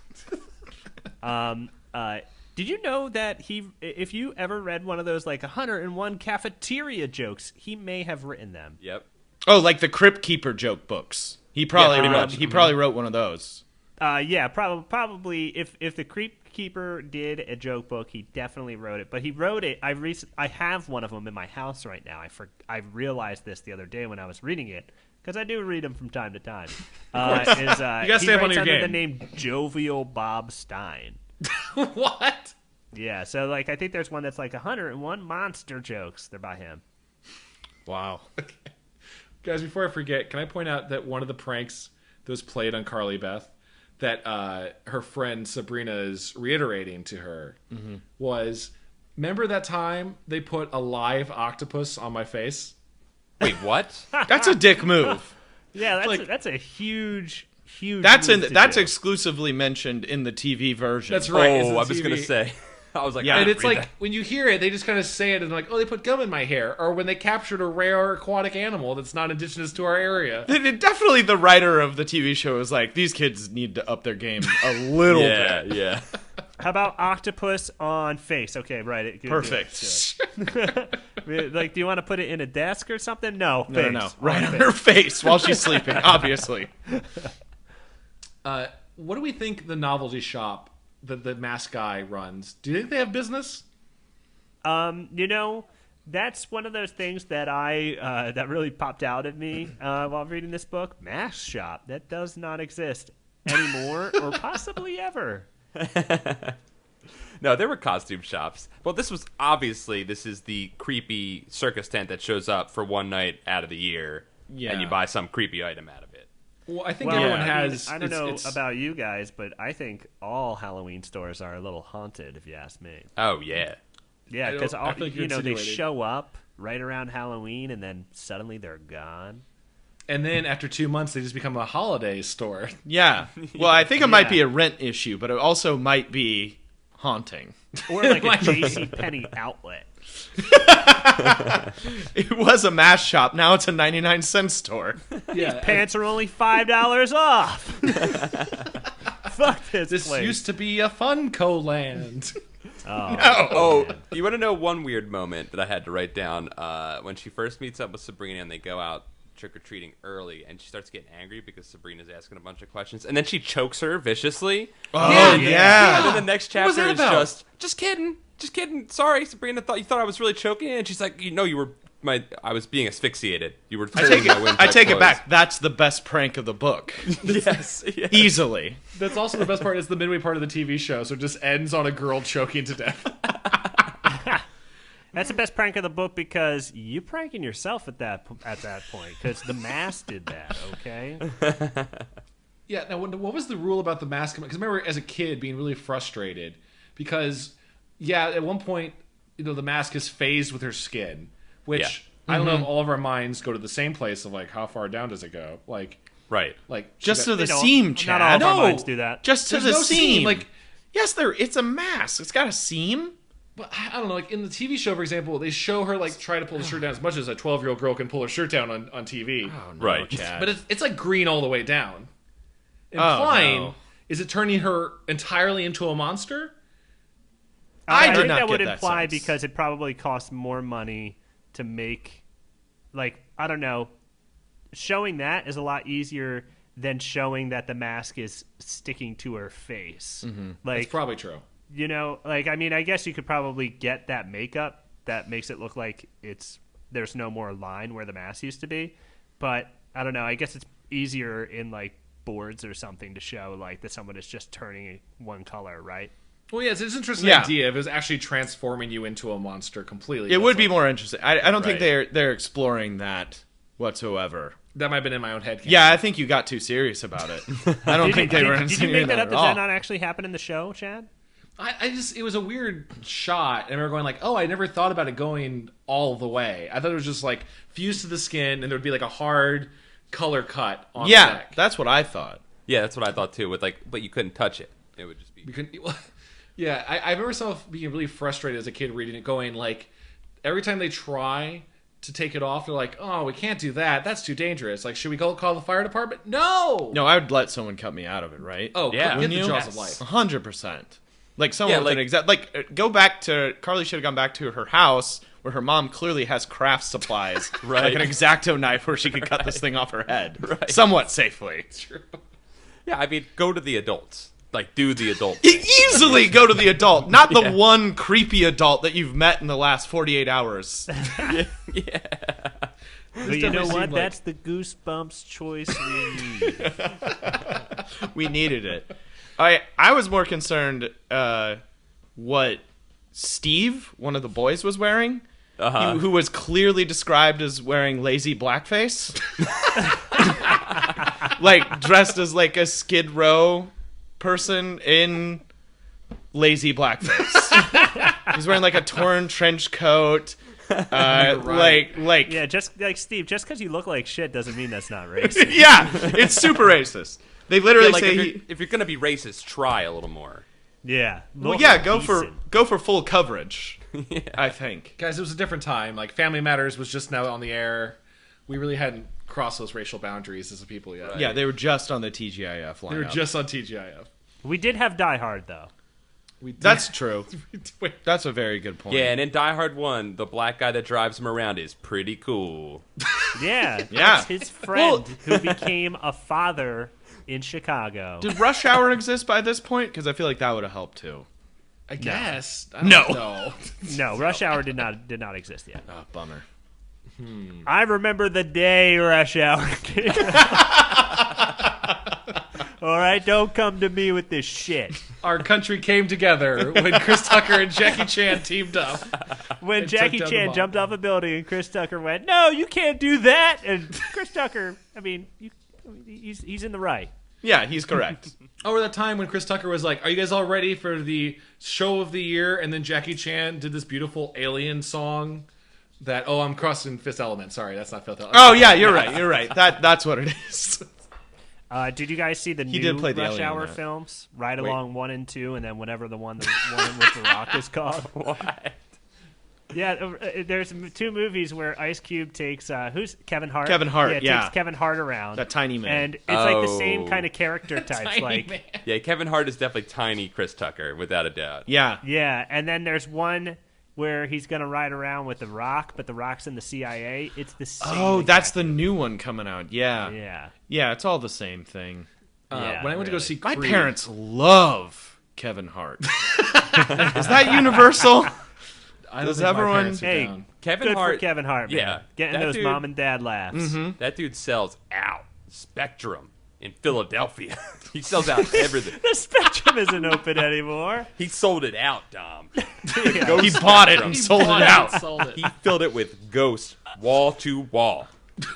Did you know that if you ever read one of those like 101 cafeteria jokes, he may have written them. Yep. Oh, like the Crypt Keeper joke books. He probably pretty wrote, much. he probably wrote one of those. Yeah, probably if the Creep Keeper did a joke book, he definitely wrote it. But he wrote it. I have one of them in my house right now. I realized this the other day when I was reading it, because I do read them from time to time. You gotta stay up on your under the game. name Jovial Bob Stein. What? Yeah, so like I think there's one that's like 101 monster jokes. They're by him. Wow. Guys, before I forget, can I point out that one of the pranks that was played on Carly Beth that her friend Sabrina is reiterating to her was, remember that time they put a live octopus on my face? Wait, what? That's a dick move. Yeah, Like- that's a huge That's move to that's do. exclusively mentioned in the TV version. That's right. it's Oh, in I was gonna TV. say. I was like, Yeah. I And didn't it's read like, when you hear it, they just kind of say it and like, oh, they put gum in my hair. Or when they captured a rare aquatic animal that's not indigenous to our area. Definitely the writer of the TV show was like, these kids need to up their game a little that. bit. Yeah. How about octopus on face? Okay, right. It, Perfect. Like, do you want to put it in a desk or something? No, No, face. no, right on face. her face while she's sleeping, obviously. What do we think the novelty shop that the mask guy runs? Do you think they have business? You know, that's one of those things that that really popped out at me while reading this book. Mask shop, that does not exist anymore, or possibly ever. No, there were costume shops. Well, this is the creepy circus tent that shows up for one night out of the year, Yeah. and you buy some creepy item out of it. Well, I think Well, everyone I mean, has. I don't know it's- about you guys, but I think all Halloween stores are a little haunted, if you ask me. Oh yeah. Yeah, I because don't- I feel like you're they insinuating. show up right around Halloween, and then suddenly they're gone. And then after 2 months, they just become a holiday store. Yeah. Well, I think it might Yeah. be a rent issue, but it also might be haunting. Or like a Like- J.C. Penney outlet. It was a mask shop. Now it's a 99-cent store. Yeah, Pants are only $5 off. Fuck this this place. used to be a Funko land. Oh, you want to know one weird moment that I had to write down? When she first meets up with Sabrina and they go out trick-or-treating early, and she starts getting angry because Sabrina's asking a bunch of questions, and then she chokes her viciously. Oh, And yeah. then the next What was chapter that is about? just kidding. Sorry, Sabrina, you thought I was really choking, and she's like, I was being asphyxiated. You were I take holding my it. windpipe I take it closed." back. That's the best prank of the book, Yes. easily. That's also the best part. Is the midway part of the TV show, so it just ends on a girl choking to death. That's the best prank of the book, because you pranking yourself at that point, because the mask did that. Okay. Yeah. Now, what was the rule about the mask? Because remember, as a kid, being really frustrated because, yeah, at one point, the mask is phased with her skin, which Yeah. I don't know if all of our minds go to the same place of like, how far down does it go? Like Right. Just to the They don't- seam, Not Chad. all of our No. minds do that. Just to There's the no seam. seam, like- yes, it's a mask. It's got a seam. But I don't know, like in the TV show, for example, they show her like try to pull the shirt down as much as a 12-year-old girl can pull her shirt down on TV. Oh, no, Right. Chad. But it's like green all the way down, implying is it turning her entirely into a monster? I think not that would get that imply sense. because it probably costs more money to make, like, I don't know, showing that is a lot easier than showing that the mask is sticking to her face. Like, It's probably true. you know, like, I mean, I guess you could probably get that makeup that makes it look like there's no more line where the mask used to be, but I don't know, I guess it's easier in like boards or something to show like that someone is just turning one color, right? Well, yeah, it's an interesting idea if it was actually transforming you into a monster completely. It would be more interesting. I don't think Right. they're exploring that whatsoever. That might have been in my own head. Yeah, I think you got too serious about it. I don't think they were Did you insinuating make that up? at Does all. that not actually happen in the show, Chad? it was a weird shot, and we were going like, oh, I never thought about it going all the way. I thought it was just like fused to the skin, and there would be like a hard color cut on the Yeah, neck. that's what I thought. Yeah, that's what I thought too. With like, but you couldn't touch it. It would just be. We couldn't. Yeah, I remember myself being really frustrated as a kid reading it, going like, every time they try to take it off, they're like, oh, we can't do that. That's too dangerous. Like, should we call the fire department? No. No, I would let someone cut me out of it, right? Oh, Yeah. get Wouldn't the you? jaws Yes. of life. 100%. Like someone Yeah, with like- an exact go back to Carly should have gone back to her house where her mom clearly has craft supplies, Right. like an X-Acto knife where she could cut this thing off her head Right. somewhat safely. Yeah, I mean, go to the adults. Like, do the adult thing. Easily go to the adult, not the one creepy adult that you've met in the last 48 hours. Yeah. But you know definitely what? seemed like- That's the Goosebumps choice we need. We needed it. I was more concerned what Steve, one of the boys, was wearing. Uh-huh. Who was clearly described as wearing lazy blackface. Like, dressed as like a Skid Row person in lazy blackface. He's wearing like a torn trench coat. Like Yeah, just like Steve, just because you look like shit doesn't mean that's not racist. yeah, it's super racist. They literally Yeah, like, say if you're gonna be racist, try a little more. Yeah. well, look yeah, go for decent. full coverage. I think. Guys, it was a different time. Like, Family Matters was just now on the air. We really hadn't crossed those racial boundaries as a people yet. Yeah, they were just on the TGIF lineup. They were just on TGIF. We did have Die Hard though. We did- That's true. Wait, That's a very good point. Yeah, and in Die Hard 1, the black guy that drives him around is pretty cool. Yeah. Yeah. That's his friend who became a father in Chicago. Did Rush Hour exist by this point? Because I feel like that would have helped too. I guess. I don't No. know. No, Rush Hour did not exist yet. Oh, bummer. I remember the day Rush Hour came out. All right, don't come to me with this shit. Our country came together when Chris Tucker and Jackie Chan teamed up. When And Jackie took down the Chan mob. jumped off a building and Chris Tucker went, "No, you can't do that." And Chris Tucker, he's in the right. Yeah, he's correct. Over that time when Chris Tucker was like, are you guys all ready for the show of the year? And then Jackie Chan did this beautiful alien song that, I'm crossing Fifth Element. Sorry, that's not Fifth Element. Oh yeah, you're right. You're right. That's what it is. Did you guys see the He new did play the Rush alien in Hour that. films? Ride Along 1 and 2, and then whatever the one with The Rock is called. What? Yeah, there's two movies where Ice Cube takes who's Kevin Hart. Kevin Hart, yeah. takes Kevin Hart around. That tiny man. and it's like the same Oh. kind of character types. Tiny Like, man. Yeah, Kevin Hart is definitely tiny Chris Tucker, without a doubt. Yeah. yeah, and then there's one where he's gonna ride around with The Rock, but The Rock's in the CIA. It's the same. Oh, that's the new one coming out. Yeah. yeah. Yeah, it's all the same thing. Yeah, When I went to go really. see My Creed, parents love Kevin Hart. Is that universal? I don't Does think my everyone- parents are Hey, down. Kevin good Hart. for Kevin Hart, man. Yeah, Getting that those dude- mom and dad laughs. That dude sells out Spectrum in Philadelphia. He sells out everything. The Spectrum isn't open anymore. He sold it out, Dom. Yeah. He bought it and sold it out. Sold it. He filled it with ghosts wall to wall.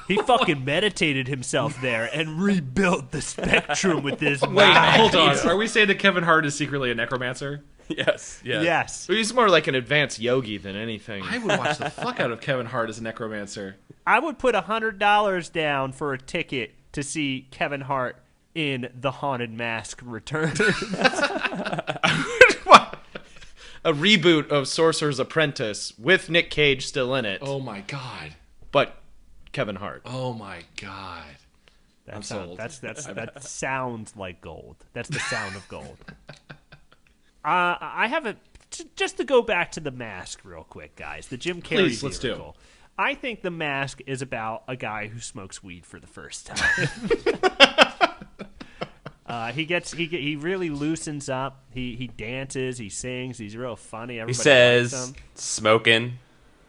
He fucking meditated himself there and rebuilt the Spectrum with this. Wait, hold on. Are we saying that Kevin Hart is secretly a necromancer? Yes, yes. Yes. He's more like an advanced yogi than anything. I would watch the fuck out of Kevin Hart as a necromancer. I would put $100 down for a ticket to see Kevin Hart in The Haunted Mask Return. A reboot of Sorcerer's Apprentice with Nick Cage still in it, Oh my god. but Kevin Hart. Oh my god. I'm sold. That sounds like gold. That's the sound of gold. I have just to go back to The Mask real quick, guys. The Jim Carrey Please, let's vehicle. I think The Mask is about a guy who smokes weed for the first time. He really loosens up. He dances. He sings. He's real funny. Everybody He says likes him. smoking.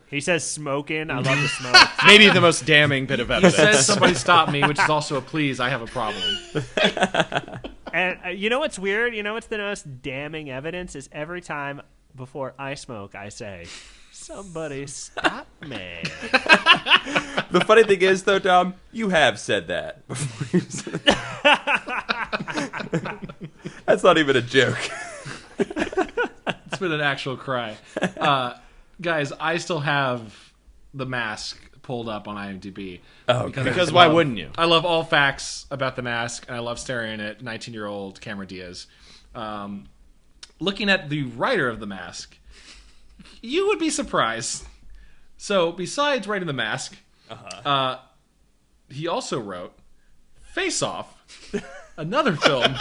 He says smoking. I love the smoke. Maybe the most damning bit of He evidence. says somebody stop me, which is also a please, I have a problem. And you know what's weird? You know what's the most damning evidence is every time before I smoke, I say, "Somebody stop me." The funny thing is, though, Dom, you have said that before. You said That's not even a joke. It's been an actual cry. Guys, I still have The Mask pulled up on IMDb. Oh, Because why wouldn't you? I love all facts about The Mask, and I love staring at 19-year-old Cameron Diaz. Looking at the writer of The Mask, you would be surprised. So, besides writing The Mask, he also wrote Face Off, another film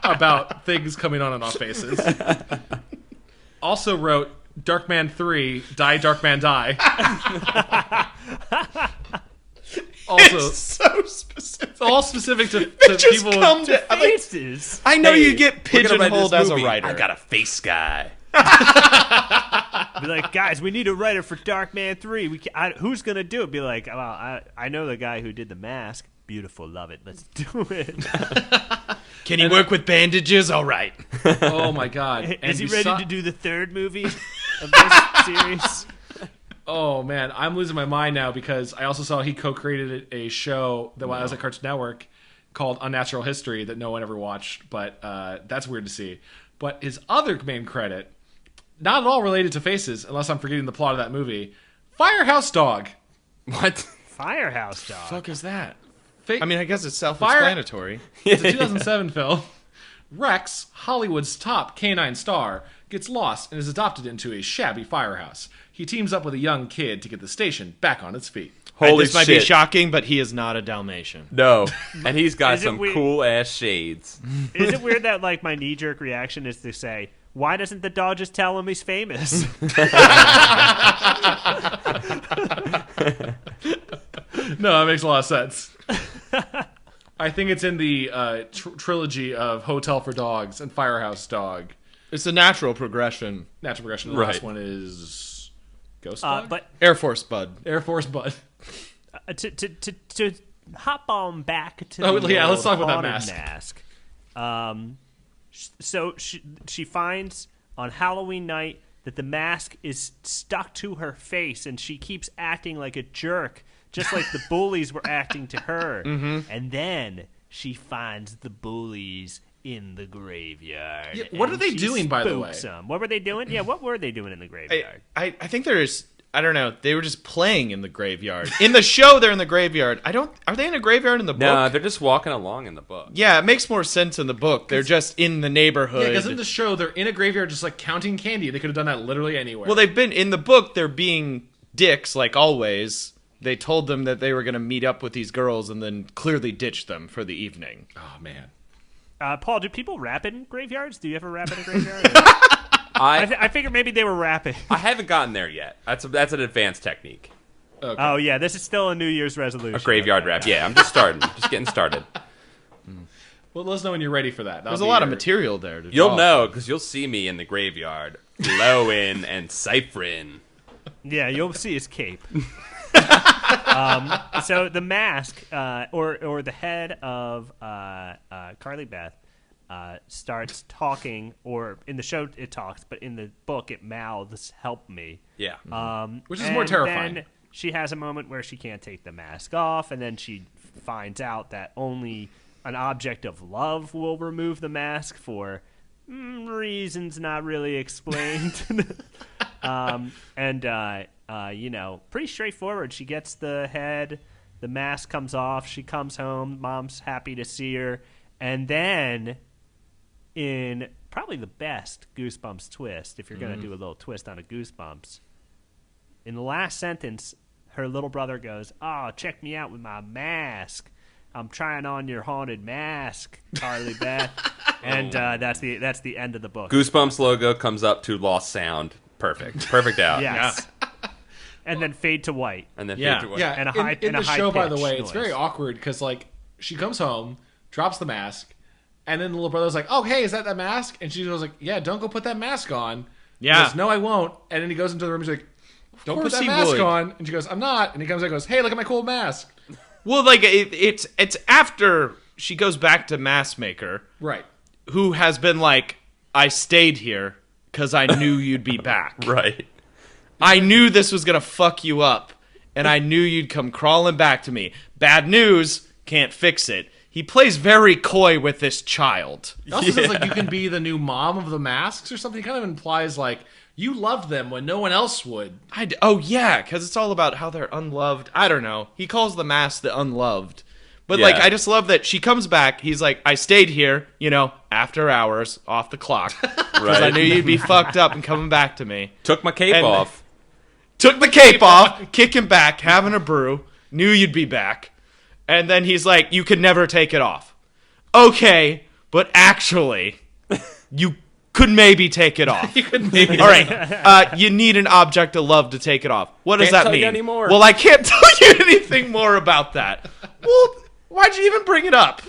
about things coming on and off faces. Also wrote Darkman 3, Die Darkman Die. Also, It's so specific. it's all specific to Just people. come to, I'm like, Faces. I know Hey, you get we're gonna write pigeonholed this as a movie. writer. I got a face guy. Be like, guys, we need a writer for Darkman 3. Who's gonna do it? Be like, well, I know the guy who did The Mask. Beautiful, love it. Let's do it. Can you work with bandages? All right. Oh my god! Is he And ready to do the third movie of this series? Oh man, I'm losing my mind now because I also saw he co-created a show that was at Cartoon Network called Unnatural History that no one ever watched, but that's weird to see. But his other main credit, not at all related to Faces, unless I'm forgetting the plot of that movie, Firehouse Dog. What? Firehouse Dog. Fuck is that? Fa- I mean, I guess it's self-explanatory. It's a 2007 film. Rex, Hollywood's top canine star, gets lost and is adopted into a shabby firehouse. He teams up with a young kid to get the station back on its feet. Holy This might shit. be shocking, but he is not a Dalmatian. No. And he's got Is it some weird- cool ass shades. Is it weird that like my knee-jerk reaction is to say, why doesn't the dog just tell him he's famous? No, that makes a lot of sense. I think it's in the trilogy of Hotel for Dogs and Firehouse Dog. It's a natural progression. Natural progression. The Right. last one is Ghost Dog? But Air Force Bud. Air Force Bud. to hop on back to Oh, the yeah, let's old talk about that haunted mask. So she finds on Halloween night that the mask is stuck to her face, and she keeps acting like a jerk, just like the bullies were acting to her. Mm-hmm. And then she finds the bullies in the graveyard. Yeah, what and are they she doing, by the spooks way? them. What were they doing? Yeah, what were they doing in the graveyard? I think there's... I don't know. They were just playing in the graveyard. In the show, they're in the graveyard. Are they in a graveyard in the book? No, they're just walking along in the book. Yeah, it makes more sense in the book. They're just in the neighborhood. Yeah, because in the show, they're in a graveyard just like counting candy. They could have done that literally anywhere. Well, they've been in the book. They're being dicks, like always. They told them that they were going to meet up with these girls and then clearly ditch them for the evening. Oh, man. Paul, do people rap in graveyards? Do you ever rap in a graveyard? I figured maybe they were rapping. I haven't gotten there yet. That's an advanced technique. Okay. Oh, yeah, this is still a New Year's resolution. A graveyard rap. Yeah, I'm just starting. Just getting started. Well, let us know when you're ready for that. There's a lot of material there. To You'll draw know because you'll see me in the graveyard, blowing and ciphering. Yeah, you'll see his cape. So the mask, or the head of Carly Beth, starts talking, or in the show it talks, but in the book it mouths, "Help me." Yeah. Which is more terrifying. Then she has a moment where she can't take the mask off, and then she finds out that only an object of love will remove the mask for reasons not really explained. Pretty straightforward. She gets the head, the mask comes off, she comes home, mom's happy to see her, and then in probably the best Goosebumps twist, if you're going to do a little twist on a Goosebumps, in the last sentence, her little brother goes, "Oh, check me out with my mask." I'm trying on your haunted mask, Carly Beth. And that's the end of the book. Goosebumps logo comes up to lost sound. Perfect out. Yes. And then fade to white. And then Yeah, fade to white. yeah. And in the show, by the way, high-pitched it's very noise. awkward because like she comes home, drops the mask, and then the little brother's like, "Oh, hey, is that mask?" And she goes like, "Yeah, don't go put that mask on." Yeah. He goes, "No, I won't." And then he goes into the room. He's like, "Don't put course that he mask would. on." And she goes, "I'm not." And he comes out and goes, "Hey, look at my cool mask." Well, like it's after she goes back to Mask Maker, Right. who has been like, I stayed here because I knew you'd be back. Right. I knew this was gonna fuck you up, and I knew you'd come crawling back to me. Bad news, can't fix it. He plays very coy with this child. It also says like you can be the new mom of the masks or something. It kind of implies like you loved them when no one else would. Oh yeah, because it's all about how they're unloved. I don't know. He calls the mask the unloved. But like, Yeah. I just love that she comes back. He's like, I stayed here, after hours, off the clock, because I knew you'd be fucked up and coming back to me. Took my cape And- off. Took the cape off, kicking back, having a brew, knew you'd be back. And then he's like, you could never take it off. Okay, but actually, you could maybe take it off. All right, you need an object of love to take it off. What does Can't that tell you mean? anymore. Well, I can't tell you anything more about that. Well, why'd you even bring it up?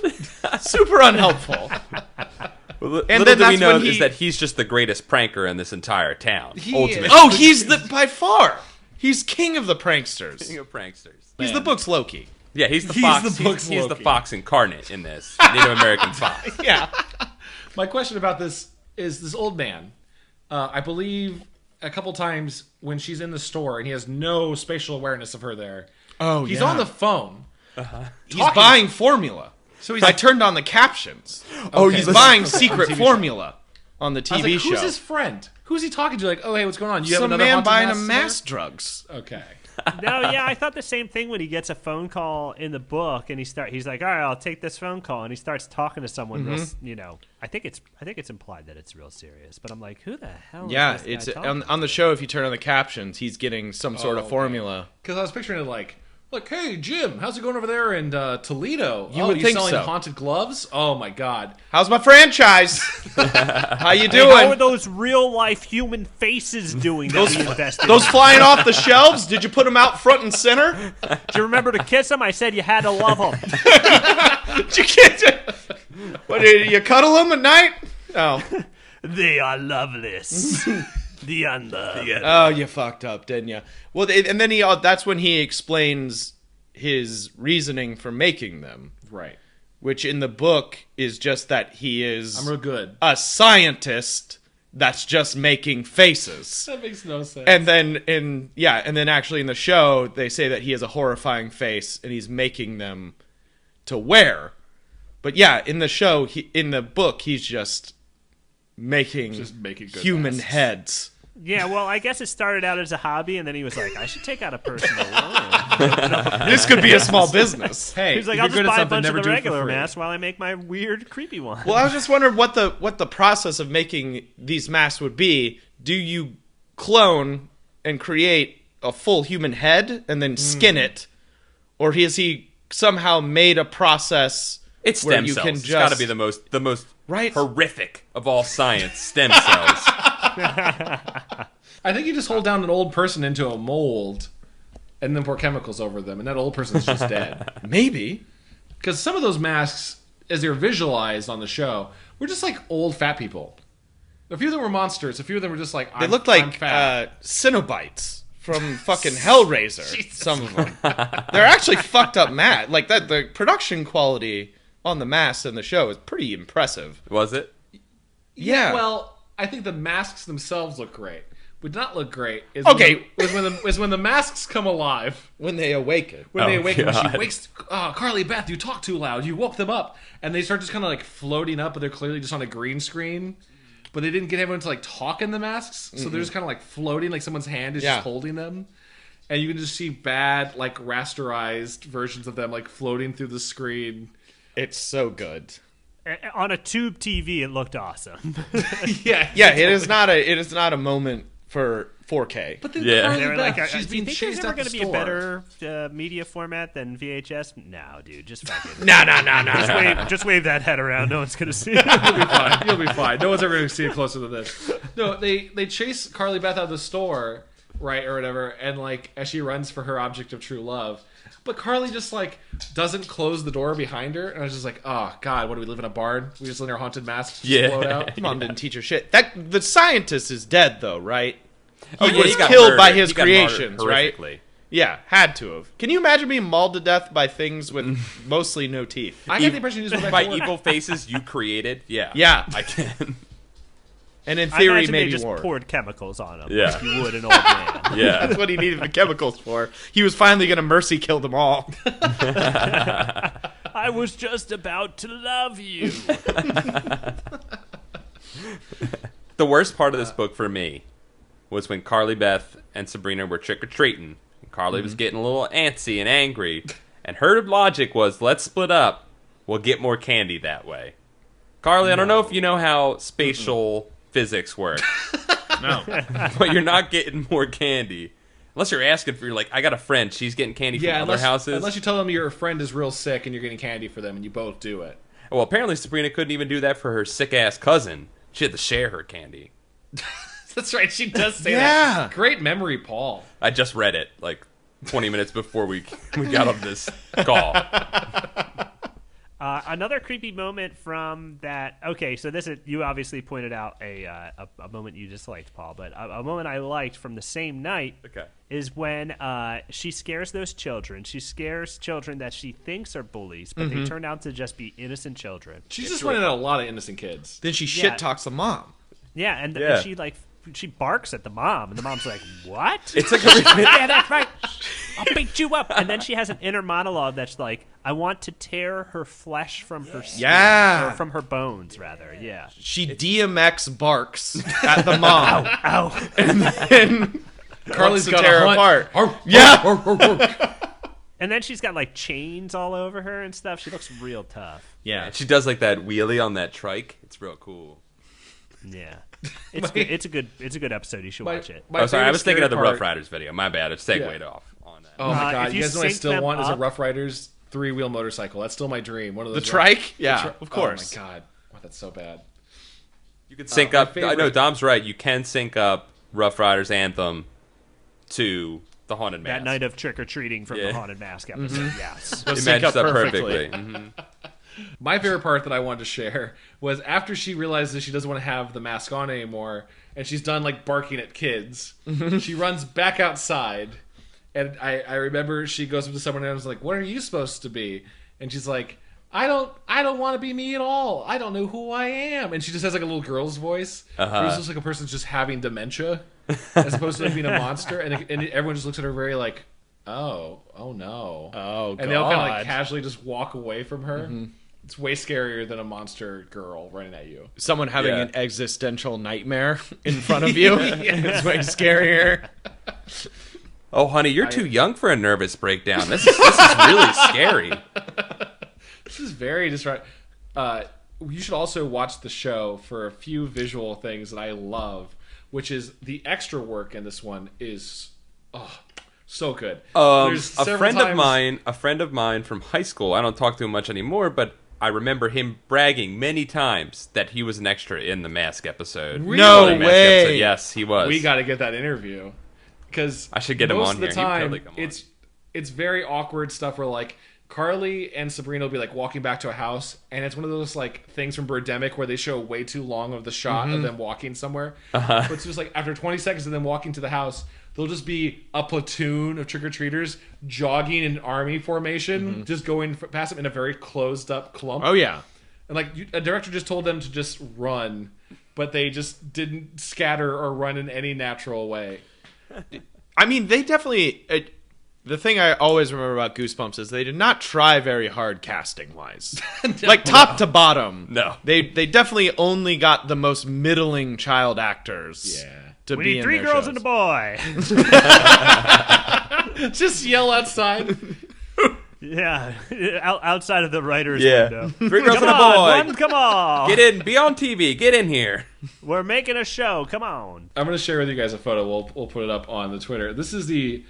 Super unhelpful. Well, And little then do we that's know when he- is that he's just the greatest pranker in this entire town. He ultimately. is. Oh, he's by far. He's king of the pranksters. King of pranksters. He's the book's Loki. Yeah, he's the He's fox. the book's he's the Loki. fox incarnate in this Native American fox. Yeah. My question about this is this old man. I believe a couple times when she's in the store and he has no spatial awareness of her there. Oh, He's yeah. on the phone. He's buying formula. So he's I turned on the captions. Oh, He's buying secret formula on the I was TV like, show. who's his friend? Who's he talking to? Like, oh, hey, what's going on? You have Some another man haunted buying a mask mass drugs. somewhere? Okay. No, yeah, I thought the same thing when he gets a phone call in the book, and he's like, "All right, I'll take this phone call," and he starts talking to someone. I think it's implied that it's real serious, but I'm like, who the hell? Yeah, is this it's guy talking on the show. If you turn on the captions, he's getting some sort of okay. formula. Because I was picturing it like, hey, Jim, how's it going over there in Toledo? You would think selling so. haunted gloves? Oh, my God. How's my franchise? How you Hey, how are doing? those real life human faces doing that we invested? Those flying off the shelves? Did you put them out front and center? Do you remember to kiss them? I said you had to love them. Did you get? What did you cuddle them at night? Oh. They are loveless. The unloved. Oh, you fucked up, didn't you? Well, and then that's when he explains his reasoning for making them, Right. which in the book is just that he is I'm real good. a scientist that's just making faces. That makes no sense. And then actually in the show they say that he has a horrifying face and he's making them to wear. But yeah, in the show, in the book, he's just making making good human masks. heads. Yeah, well, I guess it started out as a hobby, and then he was like, I should take out a personal loan. This could be a small business. Hey, He's like, if I'll you're just good at buy a something, bunch of never the do it for regular free. masks while I make my weird, creepy one. Well, I was just wondering what the process of making these masks would be. Do you clone and create a full human head and then skin it, or has he somehow made a process It's where stem you cells. can It's got to just be the most Right. horrific of all science. Stem cells. I think you just hold down an old person into a mold and then pour chemicals over them, and that old person's just dead. maybe? Because some of those masks, as they're visualized on the show, were just like old fat people. A few of them were monsters. A few of them were just like, They I'm, looked I'm like fat. Cenobites from fucking Hellraiser. Some of them. They're actually fucked up mad. Like that, the production quality on the masks in the show is pretty impressive. Was it? Yeah. Well, I think the masks themselves look great. Would not look great is Okay. when the masks come alive. When they awaken. When they Oh, awaken, when God. she wakes, Carly Beth, you talk too loud. You woke them up, and they start just kind of like floating up, but they're clearly just on a green screen. But they didn't get everyone to like talk in the masks, so they're just kind of like floating, like someone's hand is Yeah. just holding them, and you can just see bad, like rasterized versions of them like floating through the screen. It's so good. On a tube TV, it looked awesome. Yeah, Yeah, it is not a moment for 4K. But then Yeah. Carly They were Beth, like, she's do you being think there's chased ever out the going to be a store. better media format than VHS? No, dude, just fucking. No. Just wave that head around. No one's going to see it. You'll be fine. You'll be fine. No one's ever going to see it closer than this. No, they chase Carly Beth out of the store, right, or whatever, and like as she runs for her object of true love. But Carly just like doesn't close the door behind her, and I was just like, "Oh God, what do we live in a barn? We just let our haunted masks explode out." Mom didn't teach her shit. The scientist is dead though, right? Oh, He yeah, was got killed murdered. by his He got martyred creations, right? horrifically. Yeah, had to have. Can you imagine being mauled to death by things with mostly no teeth? I got the impression he just went back By to work. evil faces you created? Yeah. Yeah. I can. And in I theory, imagine maybe they just more. poured chemicals on him, Yeah. like you would an old man. Yeah. That's what he needed the chemicals for. He was finally going to mercy kill them all. I was just about to love you. The worst part of this book for me was when Carly Beth and Sabrina were trick-or-treating. Carly was getting a little antsy and angry, and her logic was, let's split up. We'll get more candy that way. Carly, I don't know if you know how spatial physics work, No. but you're not getting more candy. Unless you're asking for, like, I got a friend, she's getting candy from other houses. Unless you tell them your friend is real sick and you're getting candy for them, and you both do it. Well, apparently Sabrina couldn't even do that for her sick-ass cousin. She had to share her candy. That's right. She does say Yeah. that. Great memory, Paul. I just read it, like, 20 minutes before we got on this call. Another creepy moment from that. Okay, so this is, you obviously pointed out a moment you disliked, Paul, but a moment I liked from the same night Okay. is when she scares those children. She scares children that she thinks are bullies, but they turn out to just be innocent children. She's just running out a lot of innocent kids. Then she Yeah. shit talks the mom. Yeah, and Yeah. she barks at the mom, and the mom's like, "What?" It's like Yeah, that's right. I'll beat you up. And then she has an inner monologue that's like, I want to tear her flesh from her skin. Yeah. Or from her bones, rather. Yeah. She DMX barks at the mom. Ow. And then Carly's to got tear a her hunt. apart. Arr, Yeah. arr, arr, arr, arr. And then she's got like chains all over her and stuff. She looks real tough. Yeah. she does like that wheelie on that trike. It's real cool. Yeah. It's good. It's a good episode. You should watch it. My Oh, sorry, I favorite was thinking of the scary Rough part- Riders video. My bad. It segued Yeah. off on that. Oh my god! if You you guys know what I sync still them want is a up- Rough Riders 3-wheel motorcycle. That's still my dream. One of The those trike? Yeah, of course. Oh my god! Oh, that's so bad. You can sync my up. I know favorite- Dom's right. You can sync up Rough Riders Anthem to the Haunted Mask. That night of trick or treating from the Yeah. Haunted Mask episode. Yes. it sync matches up up perfectly. perfectly. Mhm. My favorite part that I wanted to share was after she realizes she doesn't want to have the mask on anymore, and she's done like barking at kids. She runs back outside, and I remember she goes up to someone and was like, "What are you supposed to be?" And she's like, I don't want to be me at all. I don't know who I am." And she just has like a little girl's voice. Uh-huh. It's just like a person's just having dementia, as opposed to like being a monster. And everyone just looks at her very like, "Oh no." Oh, And they all kind of God. like casually just walk away from her. It's way scarier than a monster girl running at you. Someone having Yeah. an existential nightmare in front of you is way scarier. Oh, honey, you're too young for a nervous breakdown. This is really scary. This is very distracting. You should also watch the show for a few visual things that I love, which is the extra work in this one is so good. There's A several friend of mine from high school. I don't talk to him much anymore, but I remember him bragging many times that he was an extra in the Mask episode. Really? No The Mask way. episode. Yes, he was. We got to get that interview because I should get him most on of the here. He'd time totally come on. it's very awkward stuff where like Carly and Sabrina will be like walking back to a house, and it's one of those like things from Birdemic where they show way too long of the shot of them walking somewhere. But it's just like after 20 seconds of them walking to the house, there'll just be a platoon of trick-or-treaters jogging in army formation, just going past them in a very closed up clump. Oh, yeah. And like a director just told them to just run, but they just didn't scatter or run in any natural way. I mean, they definitely... the thing I always remember about Goosebumps is they did not try very hard casting-wise. Like, top to bottom. No. They definitely only got the most middling child actors to We be need in 3 their girls shows. and a boy. Just yell outside. Yeah. Outside of the writer's Yeah. window. 3 girls Come and a on, boy. one, come on. Get in. Be on TV. Get in here. We're making a show. Come on. I'm going to share with you guys a photo. We'll put it up on the Twitter. This is the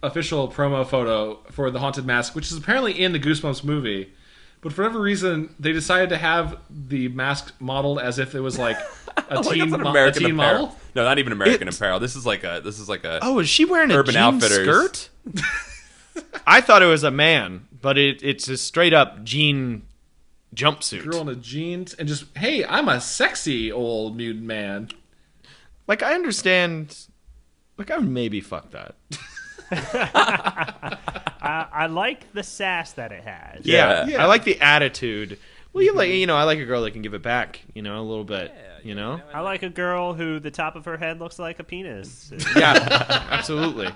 official promo photo for the Haunted Mask, which is apparently in the Goosebumps movie. But for whatever reason, they decided to have the mask modeled as if it was like a teen American apparel. model. No, not even American apparel. This is like a. Oh, is she wearing a Urban jean Outfitters. skirt? I thought it was a man, but it's a straight up jean jumpsuit. Girl in a jeans and just, hey, I'm a sexy old mutant man. Like, I understand. Like, I would maybe fuck that. I like the sass that it has. Yeah. Yeah. I like the attitude. Well, I like a girl that can give it back, a little bit, I like a girl who the top of her head looks like a penis. Yeah, absolutely.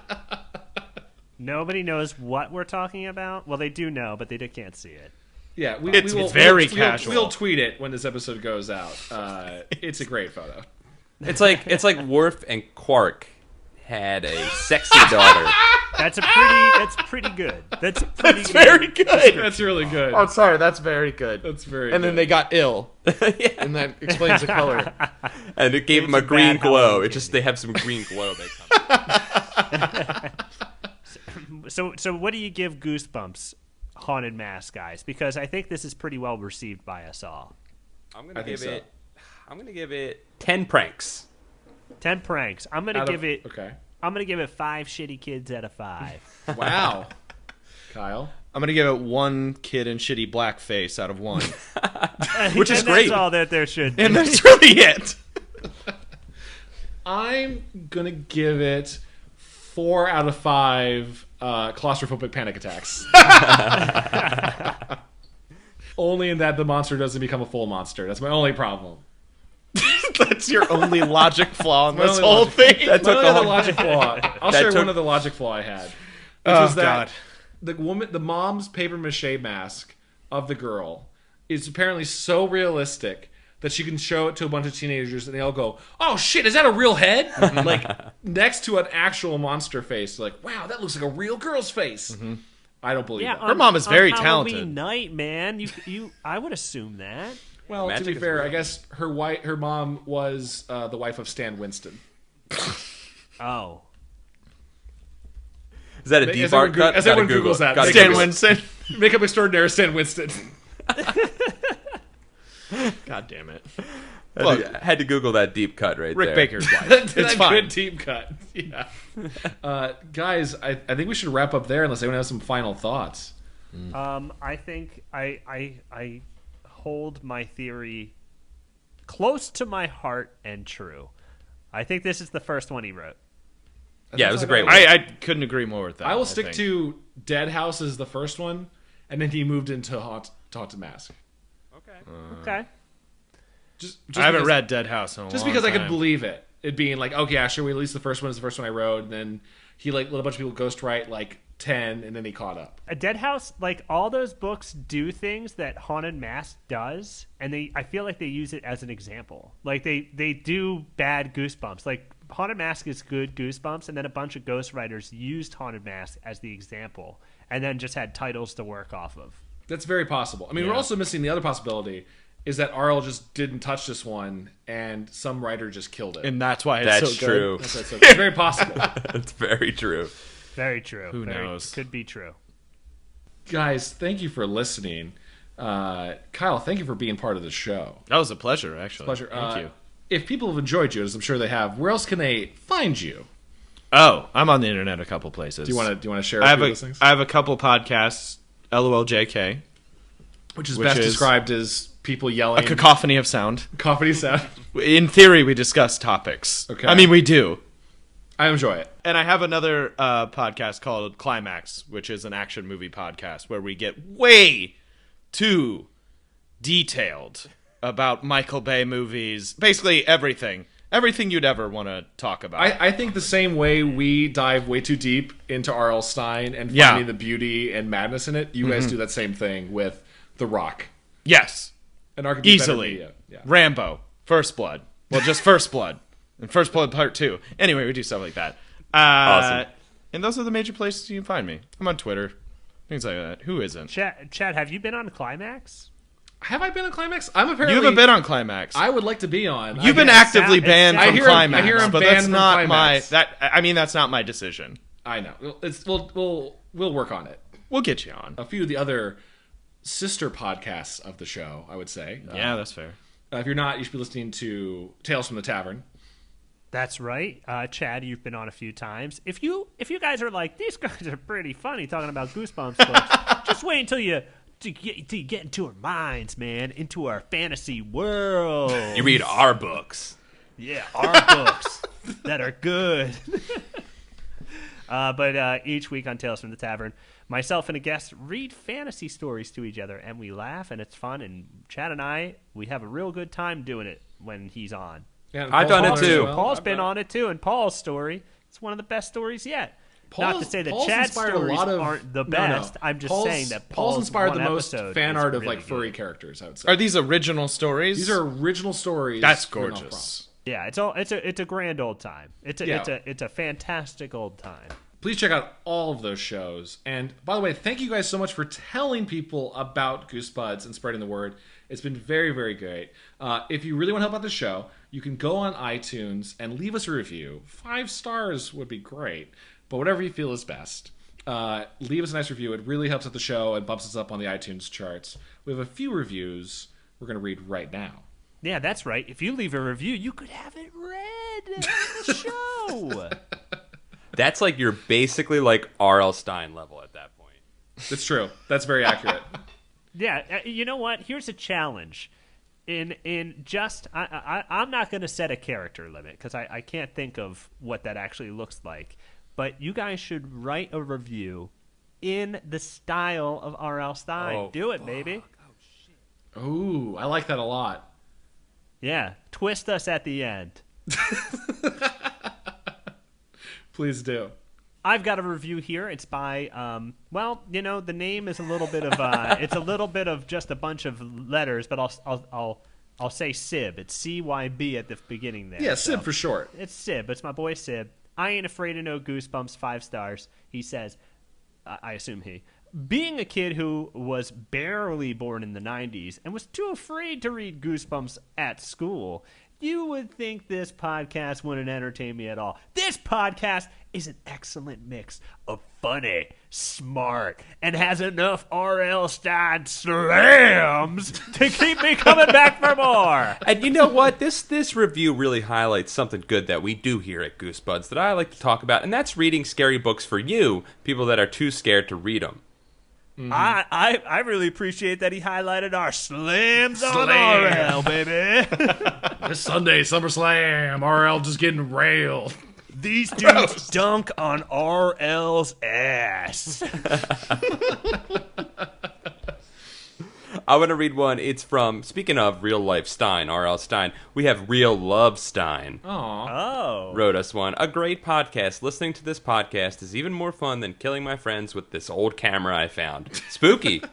Nobody knows what we're talking about. Well, they do know, but they can't see it. Yeah, It's very casual. We'll tweet it when this episode goes out. It's a great photo. It's like Worf and Quark had a sexy daughter. That's pretty good. That's Very good. That's really good. Oh, sorry, that's very good. That's very And good. then they got ill, and that explains the color. And it gave them a It's a green bad glow. Halloween It just they have some green glow. They come. So what do you give Goosebumps Haunted Mask, guys? Because I think this is pretty well received by us all. I'm I gonna think give it 10 pranks. 10 pranks. I'm gonna give it 5 shitty kids out of 5. Wow. Kyle? I'm gonna give it 1 kid in shitty blackface out of 1, Which is and great. That's all that there should be. and that's really it. I'm going to give it 4 out of 5 claustrophobic panic attacks. Only in that the monster doesn't become a full monster. That's my only problem. That's your only logic flaw in My this only whole logic- thing. My only other logic flaw. I'll share took- one of the logic flaw I had. Which Oh, was that God. the mom's paper mache mask of the girl is apparently so realistic that she can show it to a bunch of teenagers and they all go, "Oh shit, is that a real head?" Like next to an actual monster face. Like, wow, that looks like a real girl's face. I don't believe Yeah, that. Her mom is very on talented. Halloween night, man. I would assume that. Well, Magic to be is fair, real. I guess her mom was the wife of Stan Winston. Oh. Is that a As deep everyone art cut? as Gotta everyone Google Googles that. Gotta Stan Google it. Winston. Makeup extraordinaire Stan Winston. God damn it. Had to Google that deep cut right Rick there. Baker's wife. It's It's fine. Good deep cut. Yeah. Guys, I think we should wrap up there unless anyone has some final thoughts. I think I hold my theory close to my heart and true. I think this is the first one he wrote. Yeah, it was a great one. I couldn't agree more with that. I will stick think. to Dead House as the first one, and then he moved into Haunted Mask. Okay. Just I haven't because- read Dead House in a Just long because I time. could believe it. It being like, okay, yeah, sure, we released the first one is the first one I wrote, and then he let a bunch of people ghostwrite like 10, and then he caught up. A Dead House, like all those books do things that Haunted Mask does, and I feel like they use it as an example. Like they do bad Goosebumps. Like Haunted Mask is good Goosebumps, and then a bunch of ghostwriters used Haunted Mask as the example, and then just had titles to work off of. That's very possible. I mean, we're also missing the other possibility is that Arl just didn't touch this one, and some writer just killed it. And that's why it's That's so true. good. It's very possible. That's very true. Very true. Who knows? Could be true. Guys, thank you for listening. Kyle, thank you for being part of the show. That was a pleasure, actually. Pleasure. Thank you. If people have enjoyed you, as I'm sure they have, where else can they find you? Oh, I'm on the internet a couple places. Do you want to share I a have few of those things? I have a couple podcasts. LOLJK, Which is which best is described as people a yelling. cacophony of sound. Comedy sound. In theory, we discuss topics. Okay. I mean, we do. I enjoy it. And I have another podcast called Climax, which is an action movie podcast where we get way too detailed about Michael Bay movies. Basically everything. Everything you'd ever want to talk about. I think the same way we dive way too deep into R.L. Stein and Yeah. finding the beauty and madness in it, you guys do that same thing with The Rock. Yes. And Ark would be better Easily. than yeah. Rambo. First Blood. Well, just First Blood. And First Blood Part 2. Anyway, we do stuff like that. Awesome. And those are the major places you can find me. I'm on Twitter. Things like that. Who isn't? Chad, have you been on Climax? Have I been on Climax? I'm apparently. You haven't been on Climax. I would like to be on. You've been actively banned I from hear Climax. I hear him but banned that's from not Climax. that's not my decision. I know. We'll work on it. We'll get you on. A few of the other sister podcasts of the show, I would say. Yeah, that's fair. If you're not, you should be listening to Tales from the Tavern. That's right. Chad, you've been on a few times. If you guys are like, these guys are pretty funny talking about Goosebumps books, just wait until you get into our minds, man, into our fantasy world. You read our books. Yeah, our books that are good. But each week on Tales from the Tavern, myself and a guest read fantasy stories to each other, and we laugh, and it's fun. And Chad and I, we have a real good time doing it when he's on. Yeah, I've done it too. Paul's been on it too, and Paul's story, it's one of the best stories yet. Not to say that Chad's stories aren't the best. I'm just saying that Paul's inspired one the most episode fan is art of really like furry good. characters. I would say. Are these original stories? These are original stories. That's written off gorgeous. Yeah, it's a grand old time. It's a fantastic old time. Please check out all of those shows. And by the way, thank you guys so much for telling people about Goosebuds and spreading the word. It's been very, very great. If you really want to help out the show, you can go on iTunes and leave us a review. 5 stars would be great, but whatever you feel is best. Leave us a nice review. It really helps out the show and bumps us up on the iTunes charts. We have a few reviews we're going to read right now. Yeah, that's right. If you leave a review, you could have it read in the show. That's like you're basically like R.L. Stine level at that point. It's true. That's very accurate. Yeah, you know what? Here's a challenge. I'm not going to set a character limit because I can't think of what that actually looks like. But you guys should write a review in the style of R.L. Stine. Oh, Do it, baby. Ooh, I like that a lot. Yeah, twist us at the end. Please do. I've got a review here. It's by, the name is a little bit of, it's a little bit of just a bunch of letters, but I'll say Sib. It's CYB at the beginning there. Yeah, Sib for short. It's Sib. It's my boy Sib. I ain't afraid of no Goosebumps. 5 stars. He says, I assume he. Being a kid who was barely born in the 90s and was too afraid to read Goosebumps at school, you would think this podcast wouldn't entertain me at all. This podcast is an excellent mix of funny, smart, and has enough R.L. Stine slams to keep me coming back for more. And you know what? This review really highlights something good that we do here at Goosebuds that I like to talk about, and that's reading scary books for you, people that are too scared to read them. Mm-hmm. I really appreciate that he highlighted our slams on RL, baby. This Sunday, SummerSlam, RL just getting railed. These dudes dunk on RL's ass. I want to read one. It's from, speaking of real life Stein, R.L. Stein, we have Real Love Stein. Aww. Oh. Wrote us one. A great podcast. Listening to this podcast is even more fun than killing my friends with this old camera I found. Spooky.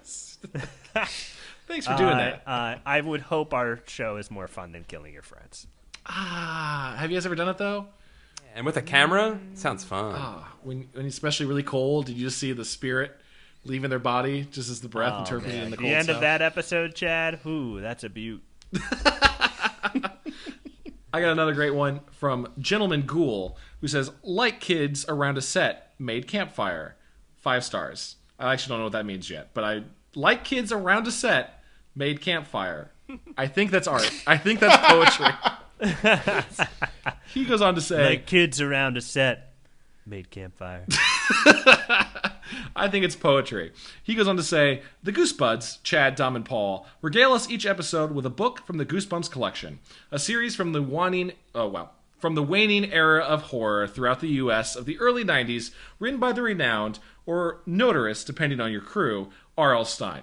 Thanks for doing that. I would hope our show is more fun than killing your friends. Have you guys ever done it, though? And with a camera? Sounds fun. When it's especially really cold, did you just see the spirit leaving their body just as the breath interpreted in the cold The end stuff? of that episode, Chad, ooh, that's a beaut. I got another great one from Gentleman Ghoul, who says, like kids around a set, made campfire. 5 stars. I actually don't know what that means yet, but I like kids around a set, made campfire. I think that's art. I think that's poetry. He goes on to say, Like kids around a set, made campfire. I think it's poetry. He goes on to say, the Goosebuds, Chad, Dom, and Paul, regale us each episode with a book from the Goosebumps collection, a series from the waning era of horror throughout the U.S. of the early 90s, written by the renowned, or notorious, depending on your crew, R.L. Stine.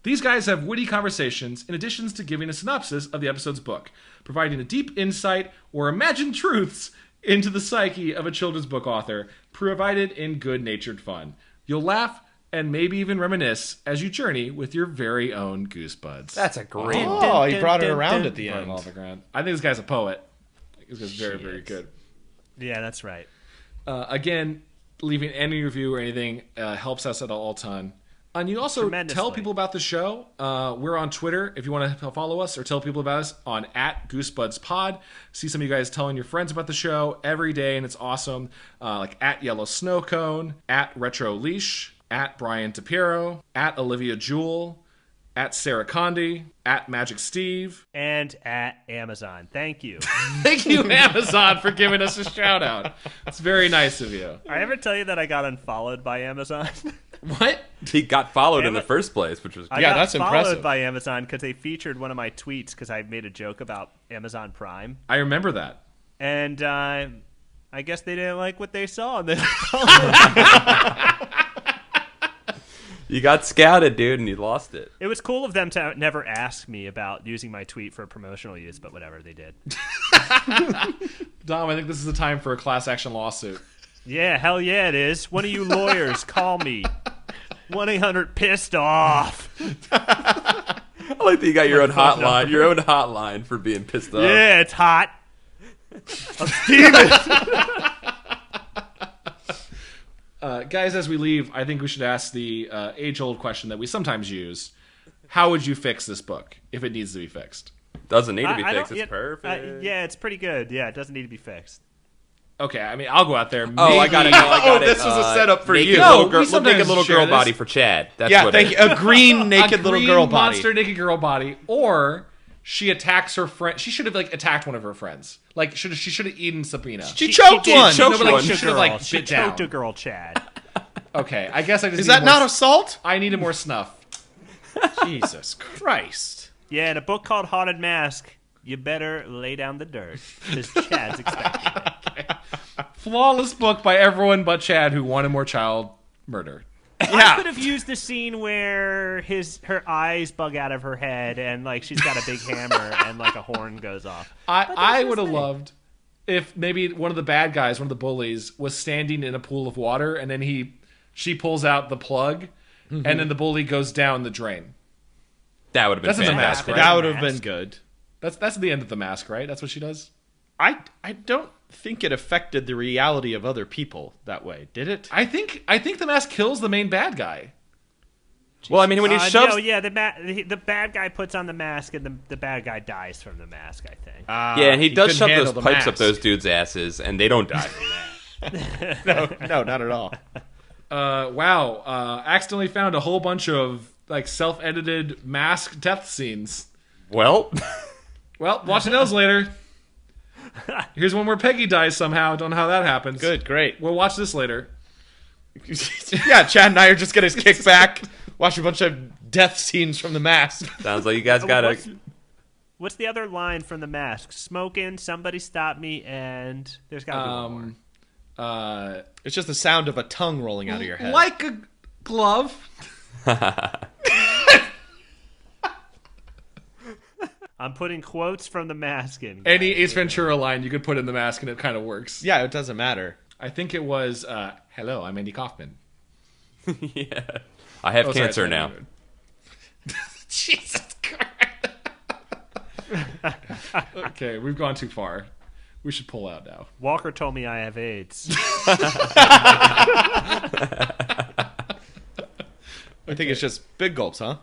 These guys have witty conversations in addition to giving a synopsis of the episode's book, providing a deep insight or imagined truths into the psyche of a children's book author, provided in good-natured fun. You'll laugh and maybe even reminisce as you journey with your very own Goosebuds. That's a great Oh, he brought it around at the Brought it end. all the ground. I think this guy's a poet. I think this guy's very, very good. Yeah, that's right. Again, leaving any review or anything helps us at all ton. And you also Tremendously. tell people about the show. We're on Twitter if you want to follow us, or tell people about us on @GoosebuddsPod. See some of you guys telling your friends about the show every day, and it's awesome. Like @YellowSnowCone, @RetroLeash, @Brian DePiero, @Olivia Jewell, @Sarah Condi, @MagicSteve. And at Amazon. Thank you. Thank you, Amazon, for giving us a shout out. It's very nice of you. I ever tell you that I got unfollowed by Amazon? What? He got followed in the first place, which was I Yeah, got that's followed impressive. by Amazon because they featured one of my tweets because I made a joke about Amazon Prime. I remember that. And I guess they didn't like what they saw. And they You got scouted, dude, and you lost it. It was cool of them to never ask me about using my tweet for promotional use, but whatever, they did. Dom, I think this is the time for a class action lawsuit. Yeah, hell yeah, it is. One of you lawyers, call me. 1-800-PISSED-OFF. I like that you got your own hotline. Your own hotline for being pissed off. Yeah, it's hot. I'm steaming. Guys, as we leave, I think we should ask the age-old question that we sometimes use. How would you fix this book if it needs to be fixed? Doesn't need to be I don't- fixed. It's yeah, perfect. yeah, it's pretty good. Yeah, it doesn't need to be fixed. Okay, I mean, I'll go out there. Oh, I got it. No, I got it. this was a setup for naked you. Little No, girl, we sometimes naked little share girl this. body for Chad. That's Yeah, what thank it you. is. A green naked a little green girl body. monster naked girl body, or she attacks her friend. She should have attacked one of her friends. She should have eaten Sabina. She choked did one. choke No, but, one. she should have Girl. She bit down. choked a girl, Chad. Okay, I guess I just Is need that more not assault? I needed more snuff. Jesus Christ. Yeah, in a book called Haunted Mask, you better lay down the dirt, because Chad's expecting it. Flawless book by everyone but Chad, who wanted more child murder. I could have used the scene where her eyes bug out of her head and she's got a big hammer and a horn goes off. I would have loved if maybe one of the bad guys, one of the bullies, was standing in a pool of water, and then she pulls out the plug, and then the bully goes down the drain. That would have been That's in the fantastic. mask, right? That would have been good. That's the end of the mask, right? That's what she does. I don't think it affected the reality of other people that way, did it? I think the mask kills the main bad guy. Well, I mean, when he shoves... No, yeah, the bad guy puts on the mask and the bad guy dies from the mask, I think. yeah, and he does couldn't shove handle those the pipes up mask. those dudes' asses, and they don't die from that. No, not at all. Wow. Accidentally found a whole bunch of self-edited mask death scenes. Well, Well, watch those later. Here's one where Peggy dies somehow. Don't know how that happens. Good, great. We'll watch this later. Yeah, Chad and I are just gonna kick back, watch a bunch of death scenes from The Mask. sounds like you guys got to... What's the other line from the mask? Smoking, somebody stop me, and there's got to be one more. It's just the sound of a tongue rolling out of your head. Like a glove. I'm putting quotes from the mask in. guys. Any Ace Ventura line you could put in the mask and it kind of works. Yeah, it doesn't matter. I think it was, hello, I'm Andy Kaufman. Yeah. I have Sorry, cancer sorry. now. Jesus Christ. Okay, we've gone too far. We should pull out now. Walker told me I have AIDS. I think it's just big gulps, huh?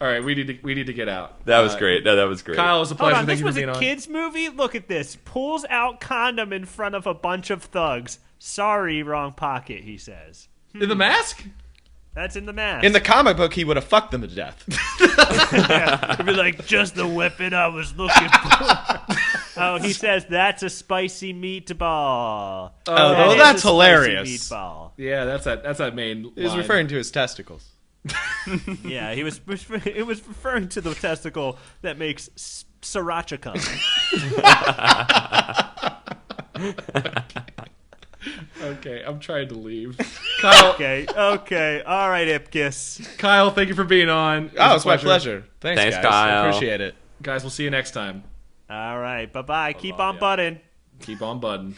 All right, we need to get out. That was great. No, that was great. Kyle, it was a Hold pleasure. on, Thank this you for was being a on. kids movie? Look at this. Pulls out condom in front of a bunch of thugs. Sorry, wrong pocket, he says. In the mask? That's in the mask. In the comic book, he would have fucked them to death. It'd be like, just the weapon I was looking for. Oh, he says, that's a spicy meatball. Oh, That well, is that's a spicy hilarious. Meatball. Yeah, that's that main He was line. referring to his testicles. Yeah, it was referring to the testicle that makes sriracha cum. Okay, I'm trying to leave. Kyle, Okay, all right, Ipkiss. Kyle, thank you for being on. Oh, it's my pleasure. Thanks, Thanks, guys. Kyle. I appreciate it. Guys, we'll see you next time. All right, bye-bye. Keep on butting. Keep on budding.